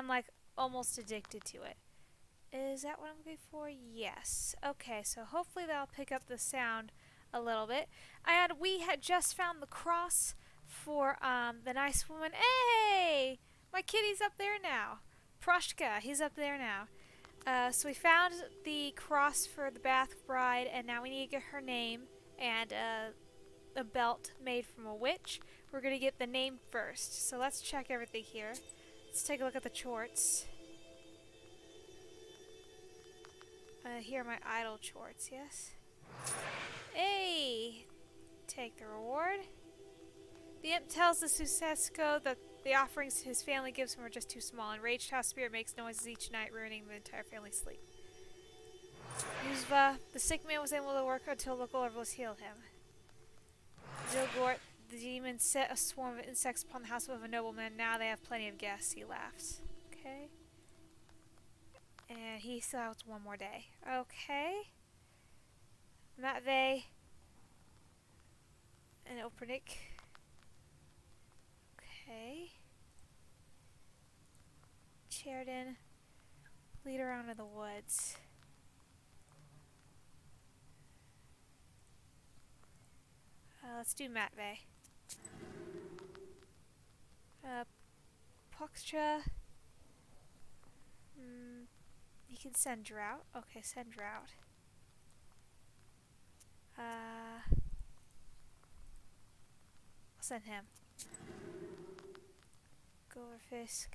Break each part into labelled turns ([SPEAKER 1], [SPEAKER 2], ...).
[SPEAKER 1] I'm like almost addicted to it. Is that what I'm looking for? Yes. Okay, so hopefully that'll pick up the sound a little bit. And we had just found the cross for the nice woman. Hey! My kitty's up there now. Proshka, he's up there now. So we found the cross for the Bath Bride, and now we need to get her name and a belt made from a witch. We're going to get the name first. So let's check everything here. Let's take a look at the chorts. Here are my idle chorts, yes? Hey! Take the reward. The imp tells the Susesco that the offerings his family gives him are just too small. Enraged house spirit makes noises each night, ruining the entire family's sleep. Yuzva, the sick man was able to work until local herbalist healed him. Zilgort, the demon set a swarm of insects upon the house of a nobleman. Now they have plenty of guests. He laughs. Okay. And he still has one more day. Okay. Matvey. And Opernik. Okay. Sheridan. Lead around in the woods. Let's do Matvey. Puxtra. You can send Drought. Okay, send Drought. I'll send him. Goverfisk.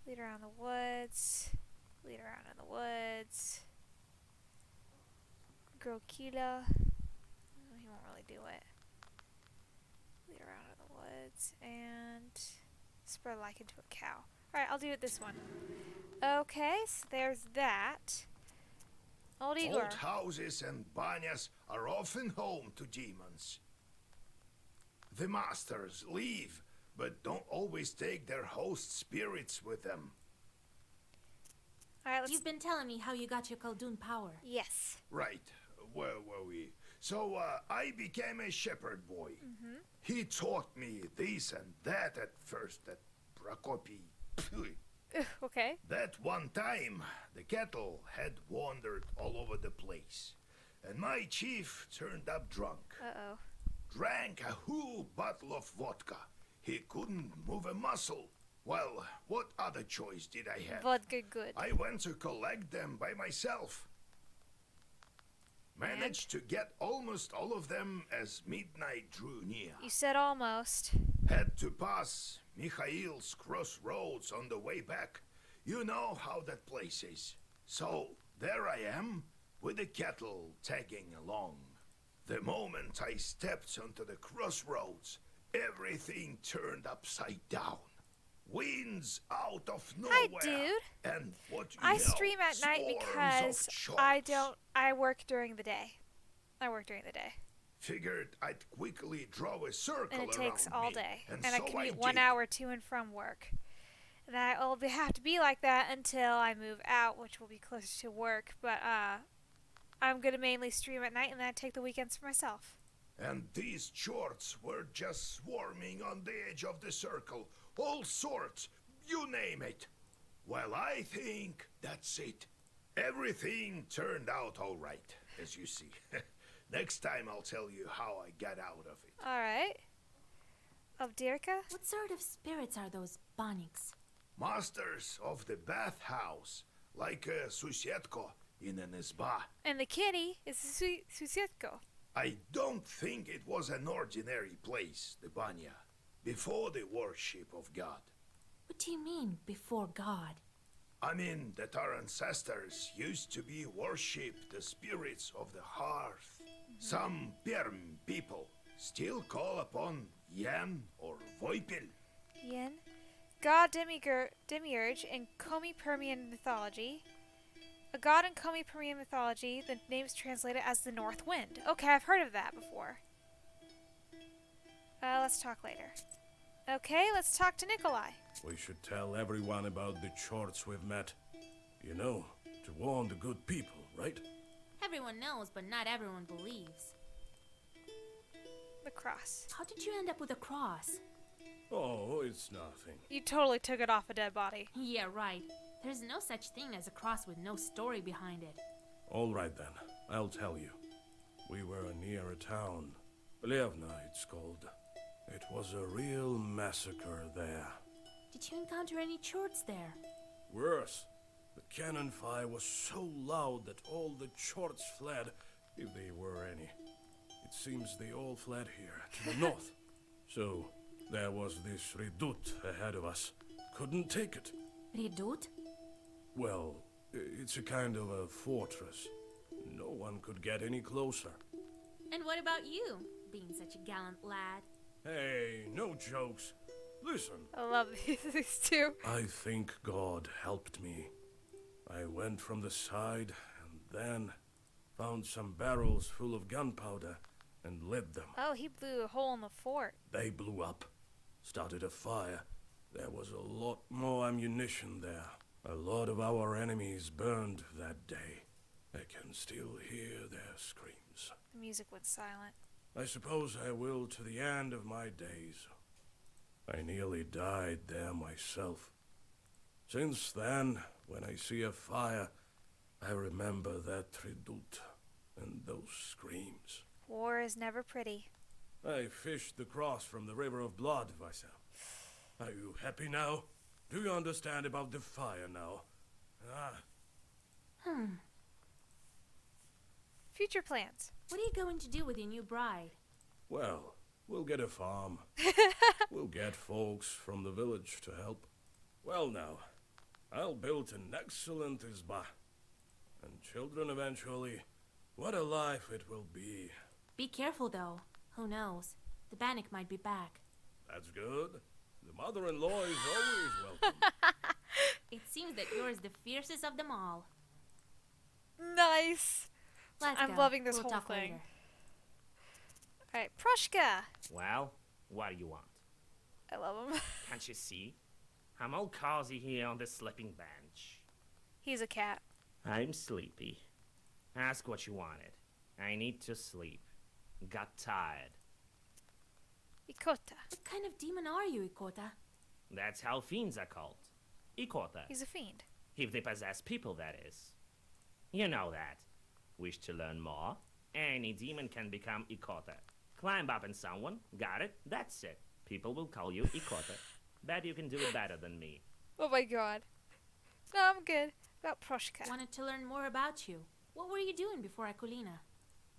[SPEAKER 1] Lead around the woods. Lead around in the woods. Grokila. He won't really do it. Lead around in the woods. And spread like into a cow. Alright, I'll do it this one. Okay, so there's that. Old Igor.
[SPEAKER 2] Old houses and banyas are often home to demons. The masters leave, but don't always take their host spirits with them.
[SPEAKER 1] Alright, let's...
[SPEAKER 3] You've been telling me how you got your Khaldun power.
[SPEAKER 1] Yes.
[SPEAKER 2] Right. Where were we? So, I became a shepherd boy. He taught me this and that at first at Prokopi.
[SPEAKER 1] Okay.
[SPEAKER 2] That one time, the cattle had wandered all over the place, and my chief turned up drunk.
[SPEAKER 1] Uh-oh.
[SPEAKER 2] Drank a whole bottle of vodka. He couldn't move a muscle. Well, what other choice did I have?
[SPEAKER 1] Vodka good.
[SPEAKER 2] I went to collect them by myself. Managed to get almost all of them as midnight drew near.
[SPEAKER 1] You said almost.
[SPEAKER 2] Had to pass Mikhail's Crossroads on the way back. You know how that place is. So, there I am, with the cattle tagging along. The moment I stepped onto the crossroads, everything turned upside down. Winds out of nowhere.
[SPEAKER 1] Hi, dude.
[SPEAKER 2] And what you
[SPEAKER 1] I
[SPEAKER 2] know,
[SPEAKER 1] stream at night because I work during the day. I work during the day.
[SPEAKER 2] Figured I'd quickly draw a circle
[SPEAKER 1] And it takes
[SPEAKER 2] around
[SPEAKER 1] all
[SPEAKER 2] me,
[SPEAKER 1] day.
[SPEAKER 2] and
[SPEAKER 1] I
[SPEAKER 2] so
[SPEAKER 1] commute
[SPEAKER 2] I
[SPEAKER 1] 1
[SPEAKER 2] did.
[SPEAKER 1] hour to and from work. And I'll have to be like that until I move out, which will be closer to work. But I'm going to mainly stream at night, and then I take the weekends for myself.
[SPEAKER 2] And these shorts were just swarming on the edge of the circle. All sorts, you name it. Well, I think that's it. Everything turned out all right, as you see. Next time I'll tell you how I got out of it.
[SPEAKER 1] Alright. Obdirka?
[SPEAKER 3] What sort of spirits are those Baniks?
[SPEAKER 2] Masters of the bathhouse, like a Susietko in an isba.
[SPEAKER 1] And the kitty is Susietko.
[SPEAKER 2] I don't think it was an ordinary place, the Banya, before the worship of God.
[SPEAKER 3] What do you mean, before God?
[SPEAKER 2] I mean that our ancestors used to be worshipped the spirits of the hearth. Some Perm people still call upon Yan or Voipil.
[SPEAKER 1] Yen. God demiurge in Komi-Permian mythology. A god in Komi-Permian mythology, the name is translated as the North Wind. Okay, I've heard of that before. Let's talk later. Okay, let's talk to Nikolai.
[SPEAKER 4] We should tell everyone about the chorts we've met. You know, to warn the good people, right?
[SPEAKER 3] Everyone knows, but not everyone believes.
[SPEAKER 1] The cross.
[SPEAKER 3] How did you end up with a cross?
[SPEAKER 4] Oh, it's nothing.
[SPEAKER 1] You totally took it off a dead body.
[SPEAKER 3] Yeah, right. There's no such thing as a cross with no story behind it.
[SPEAKER 4] All right then, I'll tell you. We were near a town. Plevna, it's called. It was a real massacre there.
[SPEAKER 3] Did you encounter any chorts there?
[SPEAKER 4] Worse, the cannon fire was so loud that all the chorts fled, if they were any. It seems they all fled here, to the north. So, there was this redoute ahead of us. Couldn't take it.
[SPEAKER 3] Redoute?
[SPEAKER 4] Well, it's a kind of a fortress. No one could get any closer.
[SPEAKER 3] And what about you, being such a gallant lad?
[SPEAKER 4] Hey, no jokes. Listen.
[SPEAKER 1] I love these two.
[SPEAKER 4] I think God helped me. I went from the side and then found some barrels full of gunpowder and lit them.
[SPEAKER 1] Oh, he blew a hole in the fort.
[SPEAKER 4] They blew up, started a fire. There was a lot more ammunition there. A lot of our enemies burned that day. I can still hear their screams.
[SPEAKER 1] The music went silent.
[SPEAKER 4] I suppose I will to the end of my days. I nearly died there myself. Since then, when I see a fire, I remember that redoute and those screams.
[SPEAKER 1] War is never pretty.
[SPEAKER 4] I fished the cross from the river of blood, Vaisa. Are you happy now? Do you understand about the fire now?
[SPEAKER 1] Future plans.
[SPEAKER 3] What are you going to do with your new bride?
[SPEAKER 4] Well, we'll get a farm. We'll get folks from the village to help. Well now, I'll build an excellent izba. And children eventually. What a life it will be.
[SPEAKER 3] Be careful, though. Who knows? The Bannock might be back.
[SPEAKER 4] That's good. The mother-in-law is always welcome.
[SPEAKER 3] It seems that you're the fiercest of them all.
[SPEAKER 1] Nice.
[SPEAKER 3] Let's
[SPEAKER 1] I'm
[SPEAKER 3] go.
[SPEAKER 1] loving this
[SPEAKER 3] We'll
[SPEAKER 1] whole
[SPEAKER 3] talk
[SPEAKER 1] thing.
[SPEAKER 3] later.
[SPEAKER 1] Alright, Prushka.
[SPEAKER 5] Well, what do you want?
[SPEAKER 1] I love him.
[SPEAKER 5] Can't you see? I'm all cozy here on the sleeping bench.
[SPEAKER 1] He's a cat.
[SPEAKER 5] I'm sleepy. Ask what you wanted. I need to sleep. Got tired.
[SPEAKER 1] Ikota.
[SPEAKER 3] What kind of demon are you, Ikota?
[SPEAKER 5] That's how fiends are called. Ikota.
[SPEAKER 1] He's a fiend.
[SPEAKER 5] If they possess people, that is. You know that. Wish to learn more? Any demon can become Ikota. Climb up on someone, got it, that's it. People will call you Ikota. Bet you can do it better than me.
[SPEAKER 1] Oh my god. No, I'm good. About Prushka.
[SPEAKER 3] Wanted to learn more about you. What were you doing before Akulina?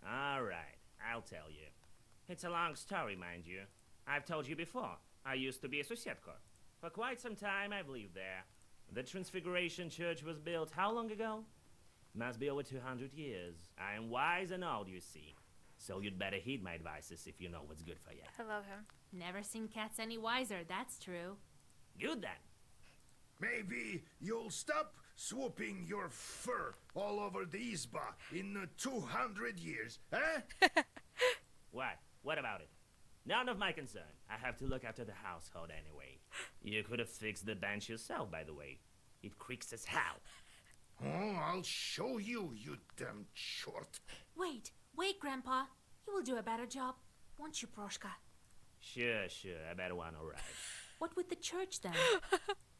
[SPEAKER 5] Alright, I'll tell you. It's a long story, mind you. I've told you before, I used to be a Susietko. For quite some time I've lived there. The Transfiguration Church was built how long ago? Must be over 200 years. I am wise and old, you see. So you'd better heed my advices if you know what's good for you.
[SPEAKER 1] I love him.
[SPEAKER 3] Never seen cats any wiser, that's true.
[SPEAKER 5] Good then.
[SPEAKER 2] Maybe you'll stop swooping your fur all over the Isba in 200 years, eh?
[SPEAKER 5] What? What about it? None of my concern. I have to look after the household anyway. You could have fixed the bench yourself, by the way. It creaks as hell.
[SPEAKER 2] Oh, I'll show you, you damn short.
[SPEAKER 3] Wait, Grandpa. You will do a better job, won't you, Proshka?
[SPEAKER 5] Sure, I better want to ride.
[SPEAKER 3] What with the church, then?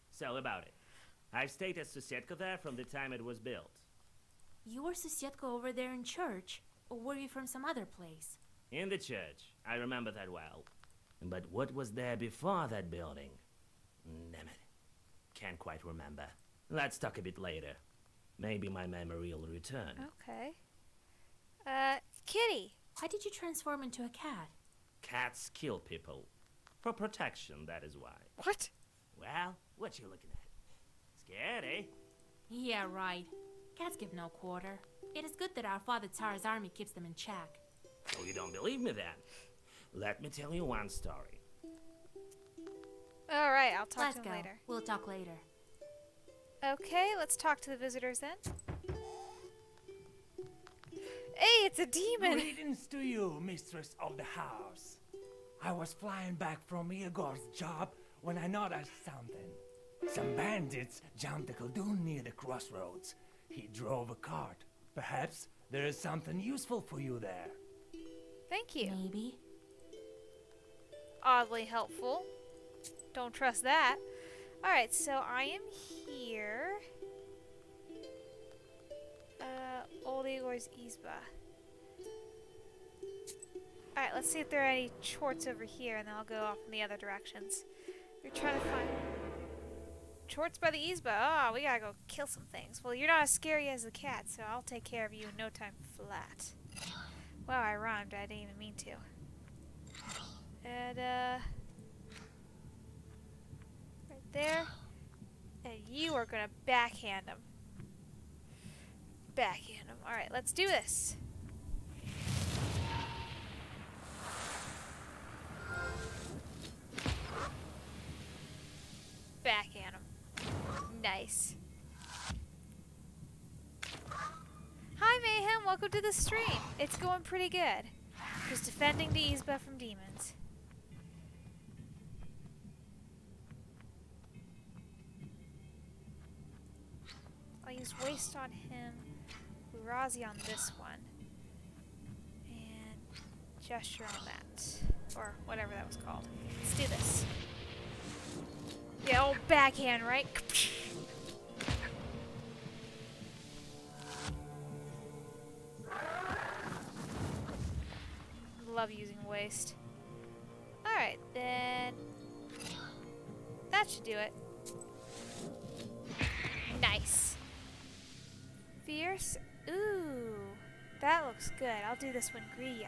[SPEAKER 5] So about it. I've stayed at Susietko there from the time it was built.
[SPEAKER 3] You were Susietko over there in church, or were you from some other place?
[SPEAKER 5] In the church. I remember that well. But what was there before that building? Damn it. Can't quite remember. Let's talk a bit later. Maybe my memory will return.
[SPEAKER 1] Okay. Kitty.
[SPEAKER 3] Why did you transform into a cat?
[SPEAKER 5] Cats kill people. For protection, that is why.
[SPEAKER 1] What?
[SPEAKER 5] Well, what you looking at? Scared, eh?
[SPEAKER 3] Yeah, right. Cats give no quarter. It is good that our father Tsar's army keeps them in check.
[SPEAKER 5] So you don't believe me then? Let me tell you one story.
[SPEAKER 1] Alright, I'll talk
[SPEAKER 3] Let's
[SPEAKER 1] to
[SPEAKER 3] go.
[SPEAKER 1] him later.
[SPEAKER 3] We'll talk later.
[SPEAKER 1] Okay, let's talk to the visitors then. Hey, it's a demon!
[SPEAKER 6] Greetings to you, mistress of the house. I was flying back from Igor's job when I noticed something. Some bandits jumped the Khaldun near the Crossroads. He drove a cart. Perhaps there is something useful for you there.
[SPEAKER 1] Thank you.
[SPEAKER 3] Maybe.
[SPEAKER 1] Oddly helpful. Don't trust that. Alright, so I am here. Old Igor's Izba. Alright, let's see if there are any chorts over here, and then I'll go off in the other directions. We're trying to find chorts by the Izba. Oh, we gotta go kill some things. Well, you're not as scary as the cat, so I'll take care of you in no time flat. Wow, I rhymed. I didn't even mean to. And, right there. And you are gonna backhand him. Backhand him. Alright, let's do this. Backhand him. Nice. Hi Mayhem, welcome to the stream. It's going pretty good. Just defending the Izba from demons. I'll use waste on him, Razi on this one, and gesture on that, or whatever that was called. Let's do this. Yeah, old backhand, right? Love using waste. Alright, then that should do it. Nice. Fierce. Ooh, that looks good. I'll do this one, Griya.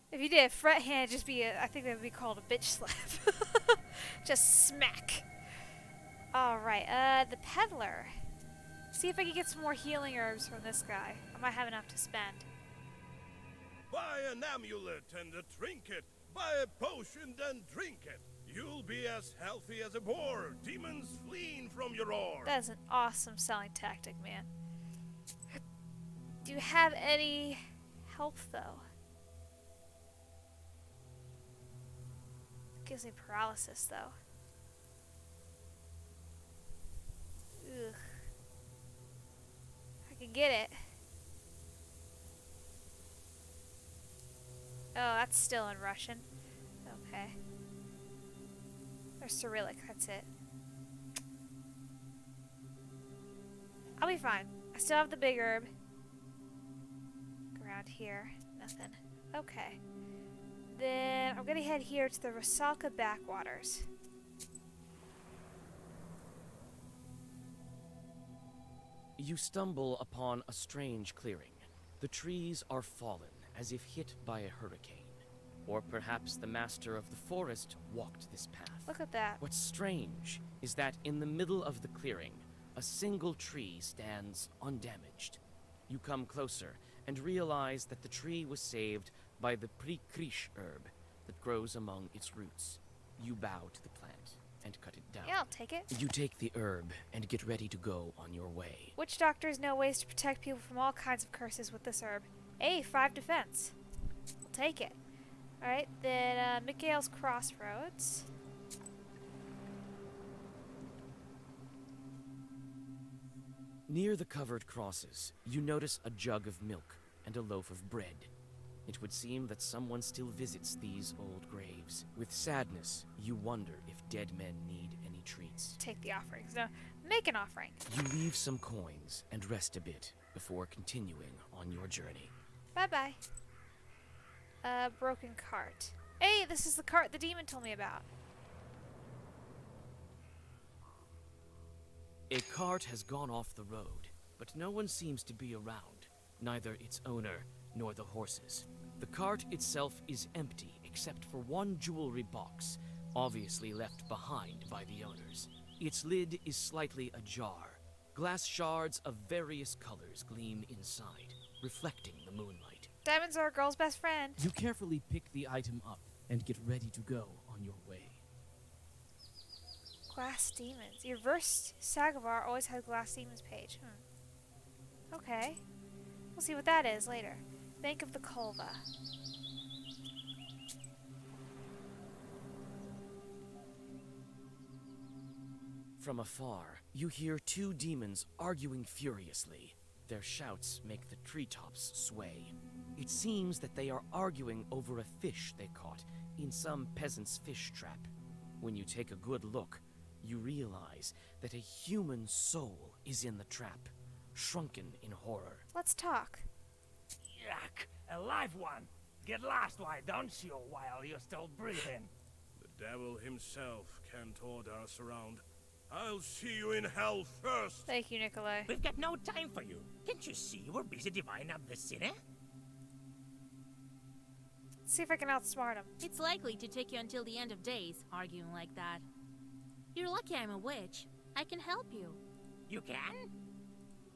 [SPEAKER 1] If you did a front hand, just be I think that would be called a bitch slap. Just smack. Alright, the peddler. See if I can get some more healing herbs from this guy. I might have enough to spend.
[SPEAKER 4] Buy an amulet and a trinket. Buy a potion and drink it. You'll be as healthy as a boar. Demons fleeing from your roar.
[SPEAKER 1] That is an awesome selling tactic, man. Do you have any health, though? Gives me paralysis, though. Ugh. I can get it. Oh, that's still in Russian. Okay. Or Cyrillic, that's it. I'll be fine. I still have the big herb. Around here. Nothing. Okay. Then I'm gonna head here to the Rusalka backwaters.
[SPEAKER 7] You stumble upon a strange clearing. The trees are fallen, as if hit by a hurricane. Or perhaps the master of the forest walked this path.
[SPEAKER 1] Look at that.
[SPEAKER 7] What's strange is that in the middle of the clearing, a single tree stands undamaged. You come closer and realize that the tree was saved by the prikrish herb that grows among its roots. You bow to the plant and cut it down.
[SPEAKER 1] Yeah, I'll take it.
[SPEAKER 7] You take the herb and get ready to go on your way.
[SPEAKER 1] Witch doctors know ways to protect people from all kinds of curses with this herb. Hey, 5 defense. I'll take it. Alright, then Miguel's Crossroads.
[SPEAKER 7] Near the covered crosses, you notice a jug of milk and a loaf of bread. It would seem that someone still visits these old graves. With sadness, you wonder if dead men need any treats.
[SPEAKER 1] Take the offerings. No, make an offering.
[SPEAKER 7] You leave some coins and rest a bit before continuing on your journey.
[SPEAKER 1] Bye-bye. Broken cart. Hey, this is the cart the demon told me about.
[SPEAKER 7] A cart has gone off the road, but no one seems to be around, neither its owner nor the horses. The cart itself is empty except for one jewelry box, obviously left behind by the owners. Its lid is slightly ajar. Glass shards of various colors gleam inside, reflecting the moonlight.
[SPEAKER 1] Diamonds are a girl's best friend.
[SPEAKER 7] You carefully pick the item up and get ready to go on your way.
[SPEAKER 1] Glass demons. Your versed Sagavar always has glass demons page. Okay. We'll see what that is later. Bank of the Kolva.
[SPEAKER 7] From afar, you hear two demons arguing furiously. Their shouts make the treetops sway. It seems that they are arguing over a fish they caught in some peasant's fish trap. When you take a good look, you realize that a human soul is in the trap, shrunken in horror.
[SPEAKER 1] Let's talk.
[SPEAKER 6] Yuck! A live one! Get lost, why don't you, while you're still breathing?
[SPEAKER 4] The devil himself can't order us around. I'll see you in hell first!
[SPEAKER 1] Thank you, Nikolai.
[SPEAKER 8] We've got no time for you. Can't you see we're busy dividing up the sinner?
[SPEAKER 1] Let's see if I can outsmart him.
[SPEAKER 3] It's likely to take you until the end of days, arguing like that. You're lucky I'm a witch. I can help you.
[SPEAKER 8] You can?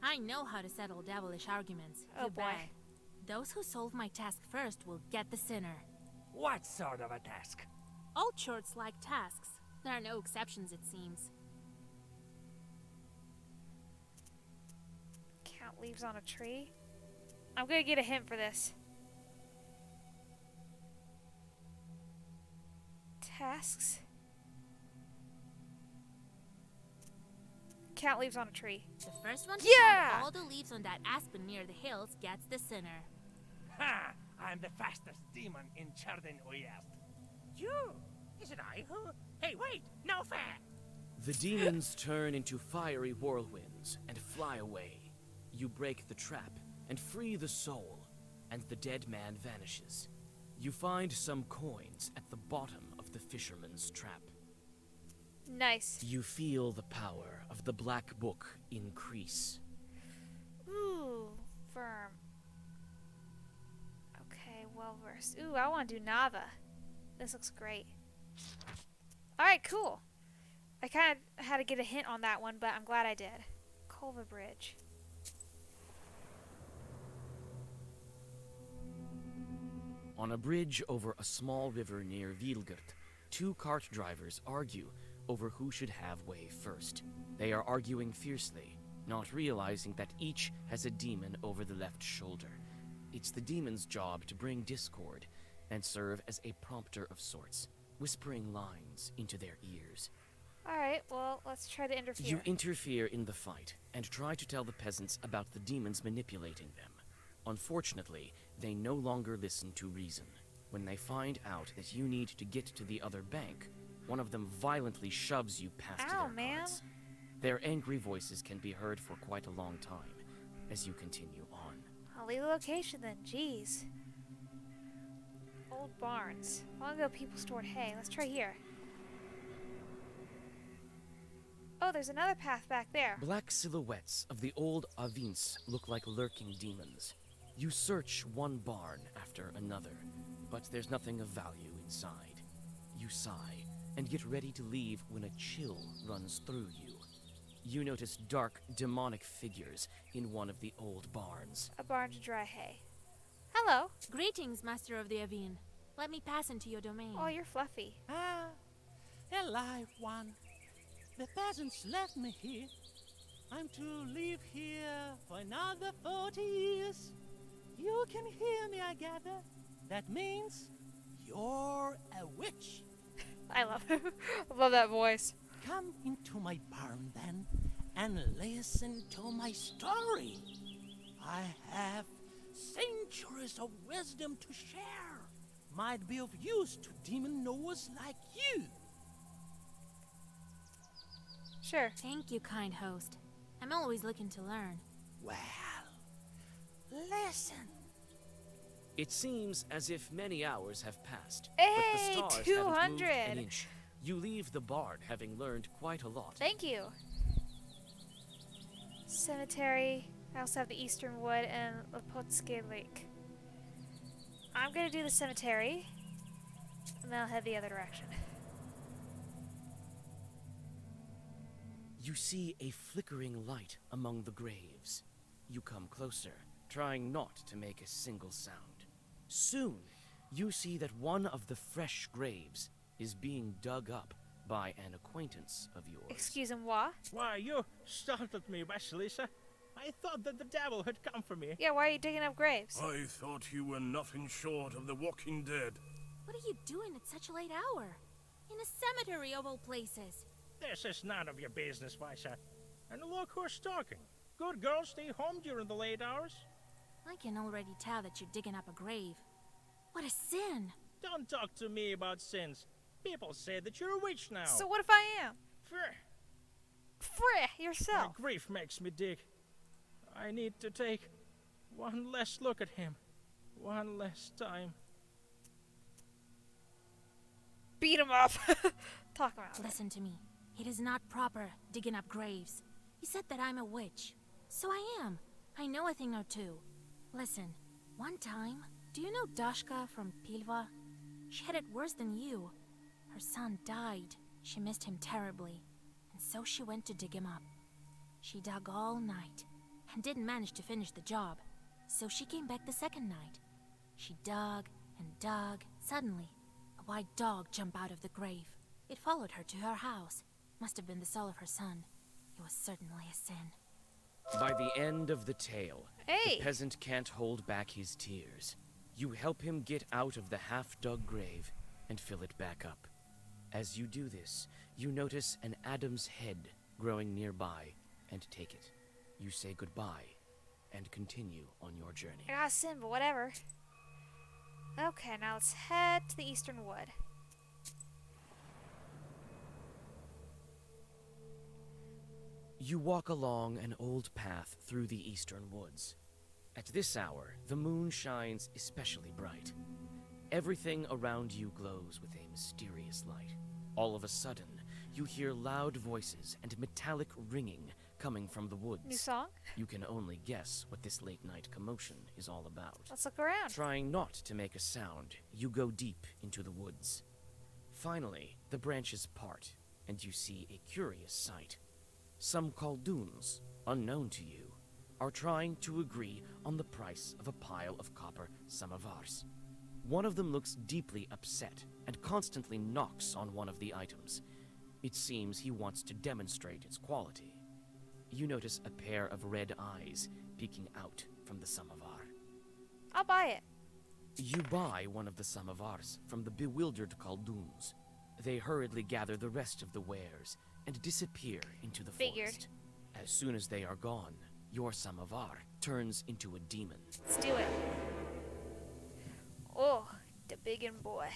[SPEAKER 3] I know how to settle devilish arguments.
[SPEAKER 1] Oh,
[SPEAKER 3] You
[SPEAKER 1] boy.
[SPEAKER 3] bet. Those who solve my task first will get the sinner.
[SPEAKER 6] What sort of a task?
[SPEAKER 3] All churches like tasks. There are no exceptions, it seems.
[SPEAKER 1] Count leaves on a tree. I'm gonna get a hint for this. Tasks. Count leaves on a tree.
[SPEAKER 3] The first one to
[SPEAKER 1] Yeah!
[SPEAKER 3] count all the leaves on that aspen near the hills gets the sinner.
[SPEAKER 6] Ha! I'm the fastest demon in Chardin Oyast.
[SPEAKER 8] You? Is it I who? Hey, wait! No fair!
[SPEAKER 7] The demons turn into fiery whirlwinds and fly away. You break the trap and free the soul, and the dead man vanishes. You find some coins at the bottom of the fisherman's trap.
[SPEAKER 1] Nice.
[SPEAKER 7] You feel the power of the Black Book increase.
[SPEAKER 1] Ooh, firm. Okay, well versed. Ooh, I want to do Nava. This looks great. Alright, cool. I kind of had to get a hint on that one, but I'm glad I did. Culver Bridge.
[SPEAKER 7] On a bridge over a small river near Vilgert, two cart drivers argue over who should have way first. They are arguing fiercely, not realizing that each has a demon over the left shoulder. It's the demon's job to bring discord and serve as a prompter of sorts, whispering lines into their ears.
[SPEAKER 1] Alright, well, let's try to interfere.
[SPEAKER 7] You interfere in the fight and try to tell the peasants about the demons manipulating them. Unfortunately, they no longer listen to reason. When they find out that you need to get to the other bank, one of them violently shoves you past
[SPEAKER 1] Ow,
[SPEAKER 7] their
[SPEAKER 1] man.
[SPEAKER 7] carts. Their angry voices can be heard for quite a long time as you continue on.
[SPEAKER 1] I'll leave the location then, jeez. Old barns. Long ago people stored hay. Let's try here. Oh, there's another path back there.
[SPEAKER 7] Black silhouettes of the old Avins look like lurking demons. You search one barn after another, but there's nothing of value inside. You sigh and get ready to leave when a chill runs through you. You notice dark, demonic figures in one of the old barns.
[SPEAKER 1] A barn to dry hay. Hello.
[SPEAKER 3] Greetings, Master of the Avin. Let me pass into your domain.
[SPEAKER 1] Oh, you're fluffy.
[SPEAKER 9] Ah, a live one. The peasants left me here. I'm to live here for another 40 years. You can hear me, I gather. That means you're a witch.
[SPEAKER 1] I love him. I love that voice.
[SPEAKER 9] Come into my barn then and listen to my story. I have centuries of wisdom to share. Might be of use to demon knowers like you.
[SPEAKER 1] Sure.
[SPEAKER 3] Thank you, kind host. I'm always looking to learn.
[SPEAKER 9] Well, listen.
[SPEAKER 7] It seems as if many hours have passed,
[SPEAKER 1] Hey,
[SPEAKER 7] but the stars haven't
[SPEAKER 1] 200.
[SPEAKER 7] moved an inch. You leave the barn having learned quite a lot.
[SPEAKER 1] Thank you. Cemetery. I also have the Eastern Wood and Lepotske Lake. I'm gonna do the cemetery, and then I'll head the other direction.
[SPEAKER 7] You see a flickering light among the graves. You come closer, trying not to make a single sound. Soon, you see that one of the fresh graves is being dug up by an acquaintance of yours.
[SPEAKER 1] Excusez-moi.
[SPEAKER 10] Why, you startled me, Vasilisa. I thought that the devil had come for me.
[SPEAKER 1] Yeah, why are you digging up graves?
[SPEAKER 4] I thought you were nothing short of the Walking Dead.
[SPEAKER 3] What are you doing at such a late hour? In a cemetery of all places.
[SPEAKER 10] This is none of your business, Visa. And look who's talking. Good girls stay home during the late hours.
[SPEAKER 3] I can already tell that you're digging up a grave. What a sin!
[SPEAKER 10] Don't talk to me about sins. People say that you're a witch now.
[SPEAKER 1] So what if I am?
[SPEAKER 10] Freh.
[SPEAKER 1] Freh,
[SPEAKER 10] My
[SPEAKER 1] yourself.
[SPEAKER 10] grief makes me dig. I need to take one last look at him. One last time.
[SPEAKER 1] Beat him up. Talk about it.
[SPEAKER 3] Listen to me. It is not proper digging up graves. You said that I'm a witch. So I am. I know a thing or two. Listen, one time, do you know Dashka from Pilva? She had it worse than you. Her son died. She missed him terribly. And so she went to dig him up. She dug all night and didn't manage to finish the job. So she came back the second night. She dug and dug. Suddenly, a white dog jumped out of the grave. It followed her to her house. Must have been the soul of her son. It was certainly a sin.
[SPEAKER 7] By the end of the tale,
[SPEAKER 1] Hey!
[SPEAKER 7] the peasant can't hold back his tears. You help him get out of the half-dug grave and fill it back up. As you do this, you notice an Adam's head growing nearby and take it. You say goodbye and continue on your journey.
[SPEAKER 1] I got a sin, but whatever. Okay, now let's head to the Eastern Wood.
[SPEAKER 7] You walk along an old path through the eastern woods. At this hour, the moon shines especially bright. Everything around you glows with a mysterious light. All of a sudden, you hear loud voices and metallic ringing coming from the woods.
[SPEAKER 1] New song?
[SPEAKER 7] You can only guess what this late-night commotion is all about.
[SPEAKER 1] Let's look around.
[SPEAKER 7] Trying not to make a sound, you go deep into the woods. Finally, the branches part, and you see a curious sight. Some Khaldoons, unknown to you, are trying to agree on the price of a pile of copper samovars. One of them looks deeply upset and constantly knocks on one of the items. It seems he wants to demonstrate its quality. You notice a pair of red eyes peeking out from the samovar.
[SPEAKER 1] I'll buy it.
[SPEAKER 7] You buy one of the samovars from the bewildered Khaldoons. They hurriedly gather the rest of the wares and disappear into the
[SPEAKER 1] Figured.
[SPEAKER 7] forest. As soon as they are gone, your samovar turns into a demon.
[SPEAKER 1] Let's do it. Oh, the biggin' boy.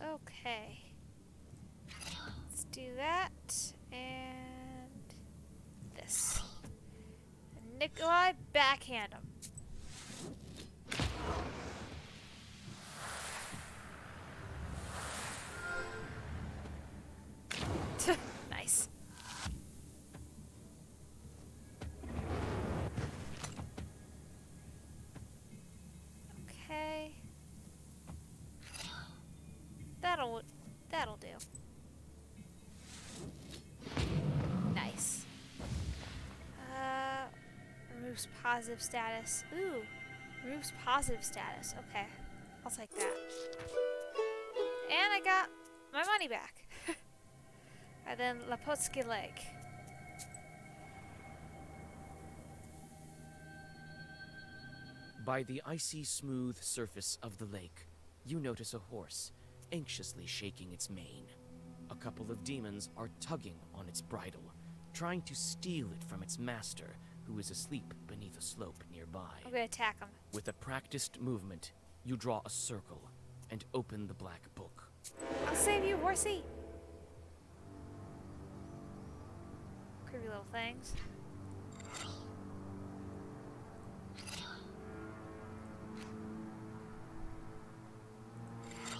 [SPEAKER 1] Okay. Let's do that and this. And Nikolai, backhand him. Nice. Okay. That'll do. Nice. Removes positive status. Ooh. Removes positive status. Okay. I'll take that. And I got my money back. And then Lapotsky Lake.
[SPEAKER 7] By the icy smooth surface of the lake, you notice a horse, anxiously shaking its mane. A couple of demons are tugging on its bridle, trying to steal it from its master, who is asleep beneath a slope nearby.
[SPEAKER 1] I'm gonna attack him.
[SPEAKER 7] With a practiced movement, you draw a circle and open the black book.
[SPEAKER 1] I'll save you, horsey. Creepy little things.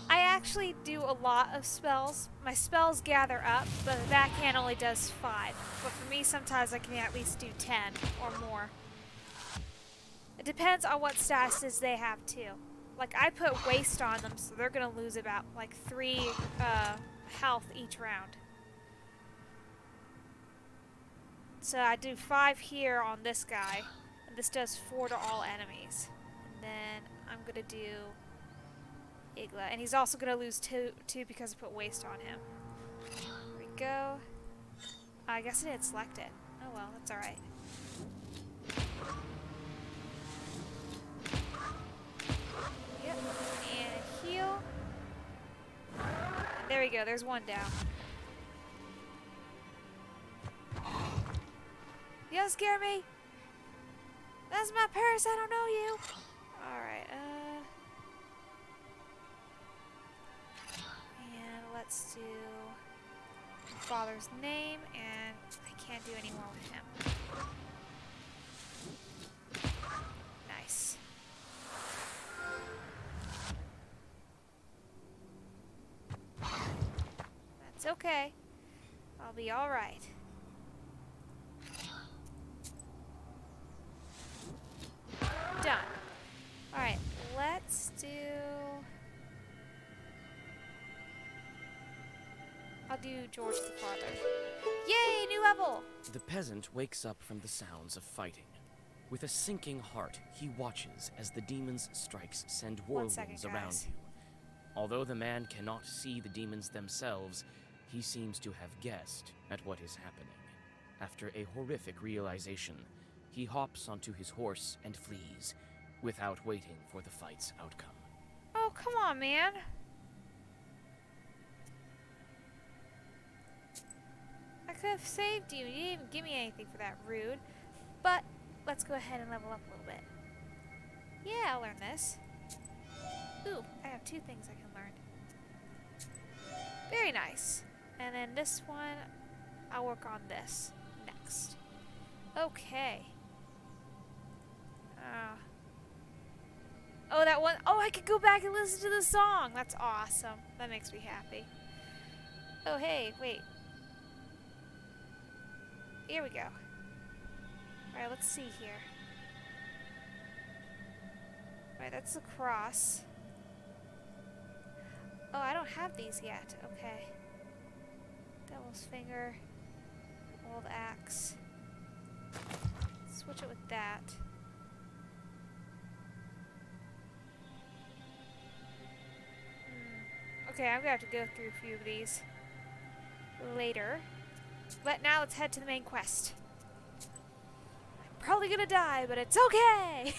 [SPEAKER 1] I actually do a lot of spells. My spells gather up, but the backhand only does 5. But for me, sometimes I can at least do 10 or more. It depends on what statuses they have too. Like I put waste on them, so they're gonna lose about like 3 health each round. So I do 5 here on this guy, and this does 4 to all enemies. And then I'm gonna do Igla, and he's also gonna lose 2 because I put waste on him. There we go. I guess I didn't select it. Oh well, that's alright. Yep, and heal. And there we go, there's 1 down. You don't scare me. That's my purse. I don't know you. Alright, and let's do father's name, and I can't do any more with him. Nice. That's okay. I'll be alright. Done. Alright, let's do... I'll do George the Father. Yay, new level!
[SPEAKER 7] The peasant wakes up from the sounds of fighting. With a sinking heart, he watches as the demon's strikes send whirlwinds around
[SPEAKER 1] guys.
[SPEAKER 7] you. Although the man cannot see the demons themselves, he seems to have guessed at what is happening. After a horrific realization, he hops onto his horse and flees, without waiting for the fight's outcome.
[SPEAKER 1] Oh, come on, man. I could have saved you. You didn't even give me anything for that, rude. But let's go ahead and level up a little bit. Yeah, I'll learn this. Ooh, I have 2 things I can learn. Very nice. And then this one, I'll work on this next. Okay. Oh, that one. Oh, I could go back and listen to the song. That's awesome. That makes me happy. Oh, hey, wait. Here we go. Alright, let's see here. Alright, that's the cross. Oh, I don't have these yet. Okay. Devil's finger. Old axe. Switch it with that. Okay, I'm gonna have to go through a few of these later. But now let's head to the main quest. I'm probably gonna die, but it's okay!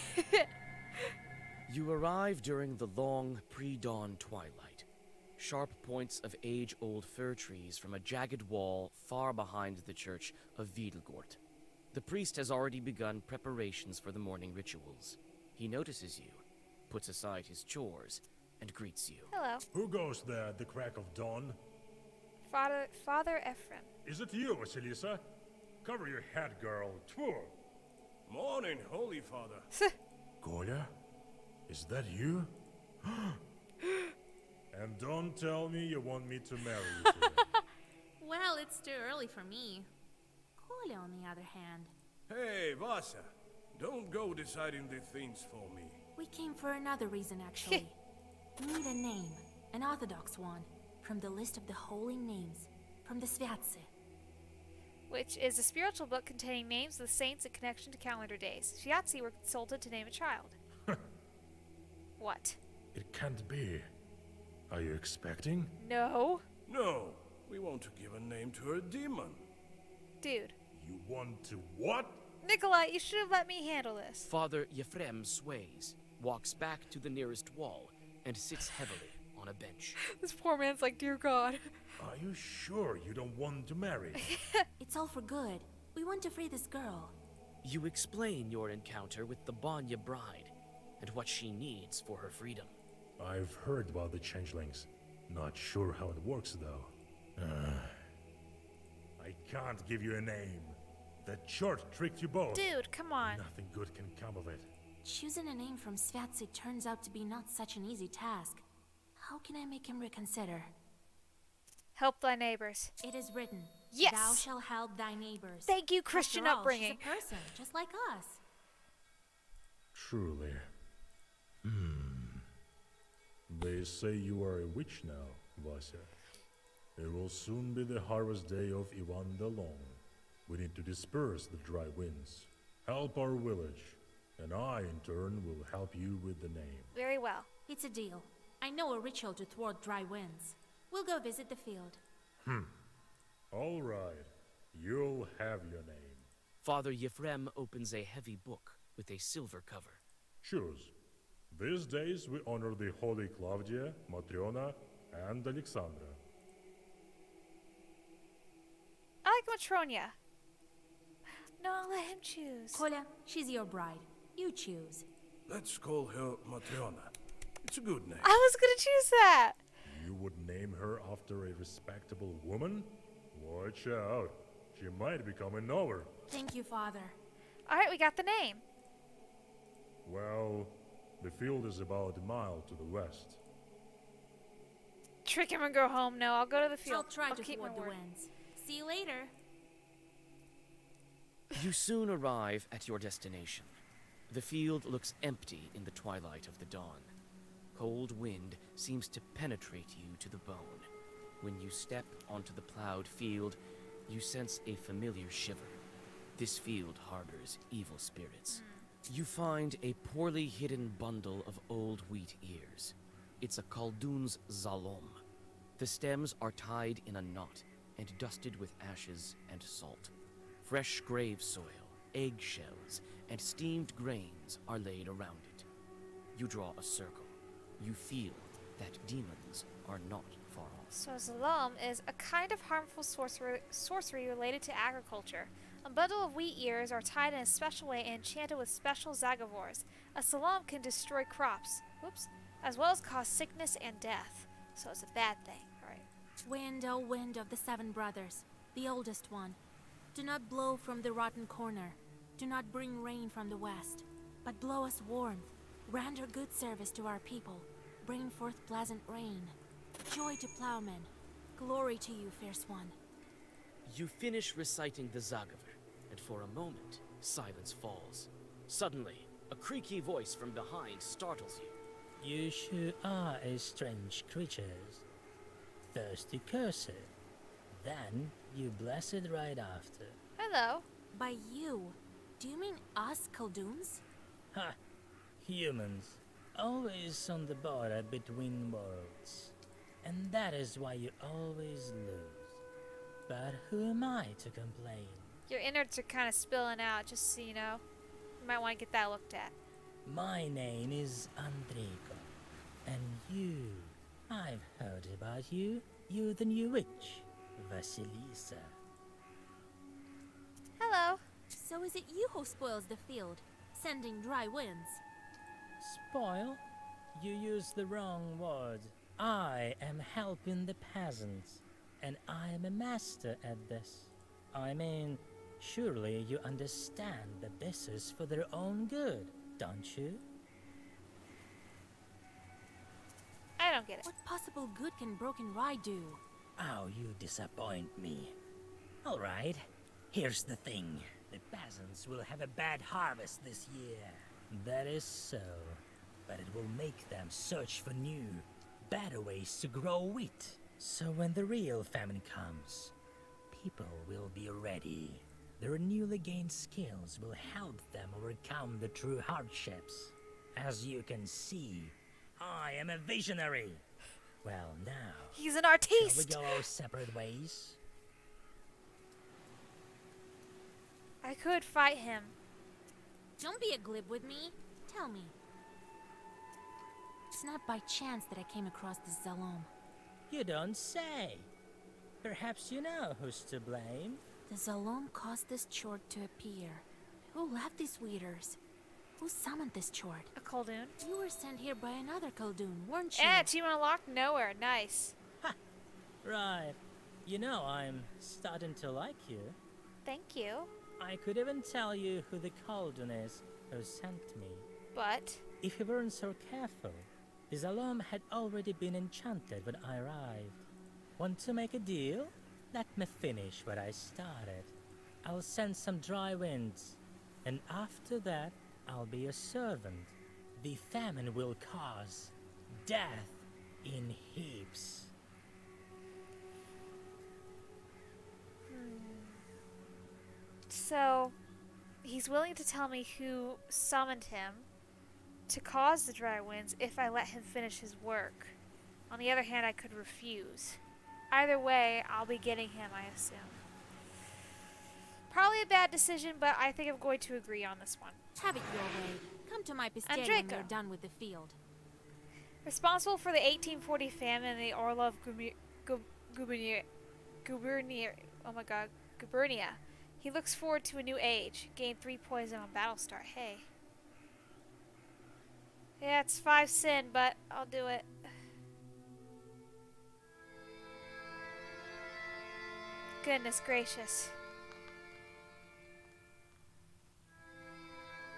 [SPEAKER 7] You arrive during the long, pre-dawn twilight. Sharp points of age-old fir trees from a jagged wall far behind the church of Wiedelgort. The priest has already begun preparations for the morning rituals. He notices you, puts aside his chores, and greets you.
[SPEAKER 1] Hello.
[SPEAKER 11] Who goes there at the crack of dawn?
[SPEAKER 1] Father Ephraim.
[SPEAKER 11] Is it you, Vasilisa? Cover your head, girl. Tfu!
[SPEAKER 4] Morning, Holy Father.
[SPEAKER 11] Kolya? Is that you? And don't tell me you want me to marry you today.
[SPEAKER 3] Well, it's too early for me. Kolya, on the other hand.
[SPEAKER 4] Hey, Vasa. Don't go deciding the things for me.
[SPEAKER 3] We came for another reason, actually. Need a name, an orthodox one, from the list of the holy names, from the Sviatse.
[SPEAKER 1] Which is a spiritual book containing names of the saints in connection to calendar days. Shiatsi were consulted to name a child. What?
[SPEAKER 11] It can't be. Are you expecting?
[SPEAKER 1] No.
[SPEAKER 4] No, we want to give a name to a demon.
[SPEAKER 1] Dude.
[SPEAKER 11] You want to what?
[SPEAKER 1] Nikolai, you should have let me handle this.
[SPEAKER 7] Father Ephraim sways, walks back to the nearest wall, and sits heavily on a bench.
[SPEAKER 1] This poor man's like, dear God.
[SPEAKER 11] Are you sure you don't want to marry?
[SPEAKER 3] It's all for good. We want to free this girl.
[SPEAKER 7] You explain your encounter with the Banya bride, and what she needs for her freedom.
[SPEAKER 11] I've heard about the changelings. Not sure how it works, though. I can't give you a name. That chart tricked you both.
[SPEAKER 1] Dude, come on.
[SPEAKER 11] Nothing good can come of it.
[SPEAKER 3] Choosing a name from Sviatse turns out to be not such an easy task. How can I make him reconsider?
[SPEAKER 1] Help thy neighbors.
[SPEAKER 3] It is written.
[SPEAKER 1] Yes!
[SPEAKER 3] Thou shalt help thy neighbors.
[SPEAKER 1] Thank you, Christian
[SPEAKER 3] After all,
[SPEAKER 1] upbringing.
[SPEAKER 3] She's a person, just like us.
[SPEAKER 11] Truly. They say you are a witch now, Vasya. It will soon be the harvest day of Ivan the Long. We need to disperse the dry winds. Help our village. And I, in turn, will help you with the name.
[SPEAKER 1] Very well.
[SPEAKER 3] It's a deal. I know a ritual to thwart dry winds. We'll go visit the field.
[SPEAKER 11] All right. You'll have your name.
[SPEAKER 7] Father Ephraim opens a heavy book with a silver cover.
[SPEAKER 11] Choose. These days we honor the holy Claudia, Matriona, and Alexandra.
[SPEAKER 1] I like Matronia. No, I'll let him choose.
[SPEAKER 3] Kolya, she's your bride. You choose.
[SPEAKER 4] Let's call her Matrona. It's a good name.
[SPEAKER 1] I was gonna choose that.
[SPEAKER 11] You would name her after a respectable woman? Watch out. She might become a knower.
[SPEAKER 3] Thank you, Father.
[SPEAKER 1] Alright, we got the name.
[SPEAKER 11] Well, the field is about a mile to the west.
[SPEAKER 1] Trick him and go home. No, I'll go to the field.
[SPEAKER 3] I'll try to
[SPEAKER 1] keep my
[SPEAKER 3] thwart the
[SPEAKER 1] word.
[SPEAKER 3] winds. See you later.
[SPEAKER 7] You soon arrive at your destination. The field looks empty in the twilight of the dawn. Cold wind seems to penetrate you to the bone. When you step onto the plowed field, you sense a familiar shiver. This field harbors evil spirits. You find a poorly hidden bundle of old wheat ears. It's a Khaldun's zalom. The stems are tied in a knot and dusted with ashes and salt. Fresh grave soil, eggshells, and steamed grains are laid around it. You draw a circle. You feel that demons are not far off.
[SPEAKER 1] So Zalom is a kind of harmful sorcery related to agriculture. A bundle of wheat ears are tied in a special way and enchanted with special zagavors. A Salam can destroy crops, as well as cause sickness and death. So it's a bad thing, right?
[SPEAKER 3] Wind, O wind of the seven brothers, the oldest one, do not blow from the rotten corner. Do not bring rain from the west, but blow us warmth. Render good service to our people. Bring forth pleasant rain. Joy to plowmen. Glory to you, fierce one.
[SPEAKER 7] You finish reciting the Zagaver, and for a moment, silence falls. Suddenly, a creaky voice from behind startles you.
[SPEAKER 12] You sure are a strange creatures. Thirsty cursed. Then you bless it right after.
[SPEAKER 1] Hello.
[SPEAKER 3] By you, do you mean us Khalduns?
[SPEAKER 12] Ha! Humans. Always on the border between worlds. And that is why you always lose. But who am I to complain?
[SPEAKER 1] Your innards are kind of spilling out, just so you know. You might want to get that looked at.
[SPEAKER 12] My name is Andrico. And you, I've heard about you. You're the new witch, Vasilisa.
[SPEAKER 1] Hello.
[SPEAKER 3] So is it you who spoils the field, sending dry winds?
[SPEAKER 12] Spoil? You use the wrong word. I am helping the peasants, and I am a master at this. I mean, surely you understand that this is for their own good, don't you?
[SPEAKER 1] I don't get it.
[SPEAKER 3] What possible good can broken rye do?
[SPEAKER 12] Oh, you disappoint me. All right, here's the thing. The peasants will have a bad harvest this year. That is so. But it will make them search for new, better ways to grow wheat. So when the real famine comes, people will be ready. Their newly gained skills will help them overcome the true hardships. As you can see, I am a visionary. Well, now,
[SPEAKER 1] He's an artiste.
[SPEAKER 12] shall we go our separate ways?
[SPEAKER 1] I could fight him.
[SPEAKER 3] Don't be a glib with me. Tell me. It's not by chance that I came across this Zalom.
[SPEAKER 12] You don't say. Perhaps you know who's to blame.
[SPEAKER 3] The Zalom caused this chort to appear. Who left these weeders? Who summoned this chort?
[SPEAKER 1] A Khaldun.
[SPEAKER 3] You were sent here by another Khaldun, weren't you?
[SPEAKER 1] Team unlocked nowhere. Nice.
[SPEAKER 12] Right. You know, I'm starting to like you.
[SPEAKER 1] Thank you.
[SPEAKER 12] I could even tell you who the Khaldun is who sent me.
[SPEAKER 1] But
[SPEAKER 12] If you weren't so careful, the Zalom had already been enchanted when I arrived. Want to make a deal? Let me finish what I started. I'll send some dry winds, and after that, I'll be a servant. The famine will cause death in heaps.
[SPEAKER 1] so he's willing to tell me who summoned him to cause the dry winds if I let him finish his work. On the other hand, I could refuse. Either way, I'll be getting him, I assume. Probably a bad decision, but I think I'm going to agree on this one.
[SPEAKER 3] Have it your way. Come to my pistole when
[SPEAKER 1] Andrico.
[SPEAKER 3] we're done with the field.
[SPEAKER 1] Responsible for the 1840 famine in the Orlov Gubernia. He looks forward to a new age. Gained 3 poison on Battlestar. Hey. Yeah, it's 5 sin, but I'll do it. Goodness gracious.